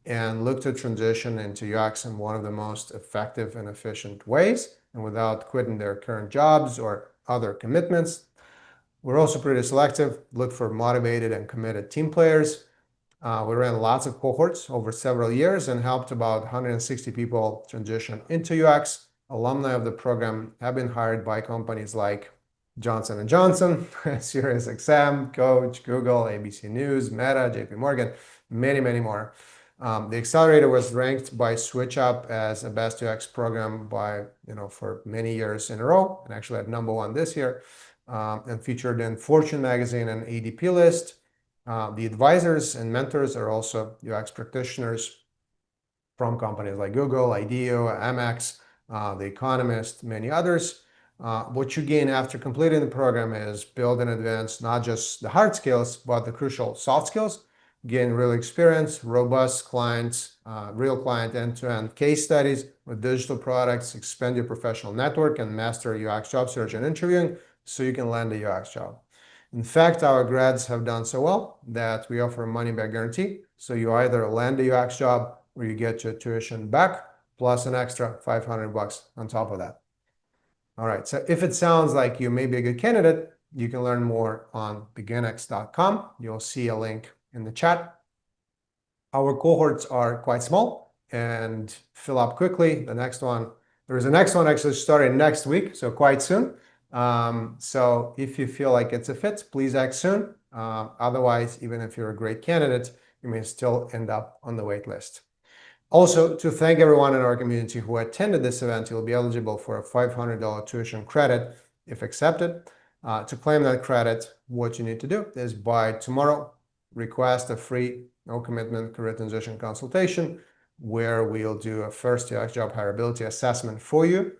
and look to transition into UX in one of the most effective and efficient ways and without quitting their current jobs or other commitments. We're also pretty selective, look for motivated and committed team players. We ran lots of cohorts over several years and helped about 160 people transition into UX. Alumni of the program have been hired by companies like Johnson & Johnson, SiriusXM, Coach, Google, ABC News, Meta, JP Morgan, many, many more. The accelerator was ranked by SwitchUp as a best UX program for many years in a row, and actually at #1 this year, and featured in Fortune magazine and ADP list. The advisors and mentors are also UX practitioners from companies like Google, IDEO, Amex, The Economist, many others. What you gain after completing the program is build and advance not just the hard skills, but the crucial soft skills. Gain real experience, robust clients, real client end-to-end case studies with digital products, expand your professional network, and master UX job search and interviewing so you can land a UX job. In fact, our grads have done so well that we offer a money-back guarantee. So you either land a UX job or you get your tuition back plus an extra $500 on top of that. All right, so if it sounds like you may be a good candidate, you can learn more on beginx.com. You'll see a link in the chat. Our cohorts are quite small and fill up quickly. There is a next one actually starting next week, so quite soon. So if you feel like it's a fit, please act soon. Otherwise, even if you're a great candidate, you may still end up on the wait list. Also, to thank everyone in our community who attended this event, you'll be eligible for a $500 tuition credit if accepted. To claim that credit, what you need to do is by tomorrow, request a free, no commitment career transition consultation where we'll do a first UX job hireability assessment for you.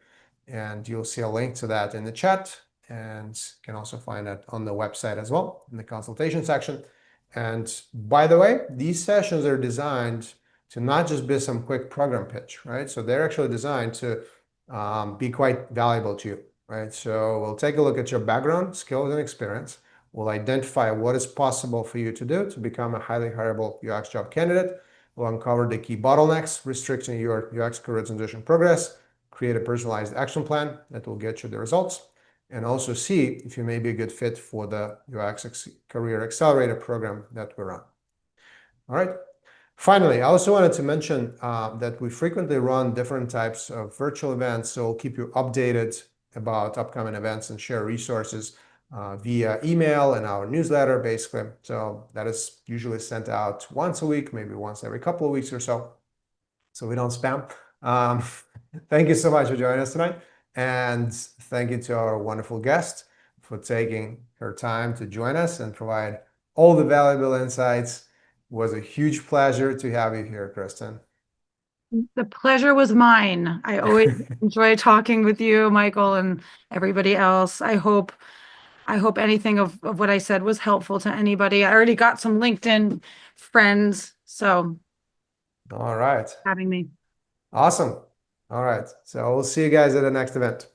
And you'll see a link to that in the chat and can also find that on the website as well in the consultation section. And by the way, these sessions are designed to not just be some quick program pitch, right? So they're actually designed to be quite valuable to you, right? So we'll take a look at your background, skills, and experience. We'll identify what is possible for you to do to become a highly hireable UX job candidate. We'll uncover the key bottlenecks restricting your UX career transition progress, create a personalized action plan that will get you the results, and also see if you may be a good fit for the UX Career Accelerator program that we run. All right. Finally, I also wanted to mention that we frequently run different types of virtual events, so we'll keep you updated about upcoming events and share resources via email and our newsletter, basically. So that is usually sent out once a week, maybe once every couple of weeks or so we don't spam. Thank you so much for joining us tonight. And thank you to our wonderful guest for taking her time to join us and provide all the valuable insights. It was a huge pleasure to have you here, Kristen. The pleasure was mine. I always enjoy talking with you, Michael, and everybody else. I hope anything of what I said was helpful to anybody. I already got some LinkedIn friends, so All right. having me. Awesome. All right. So we'll see you guys at the next event.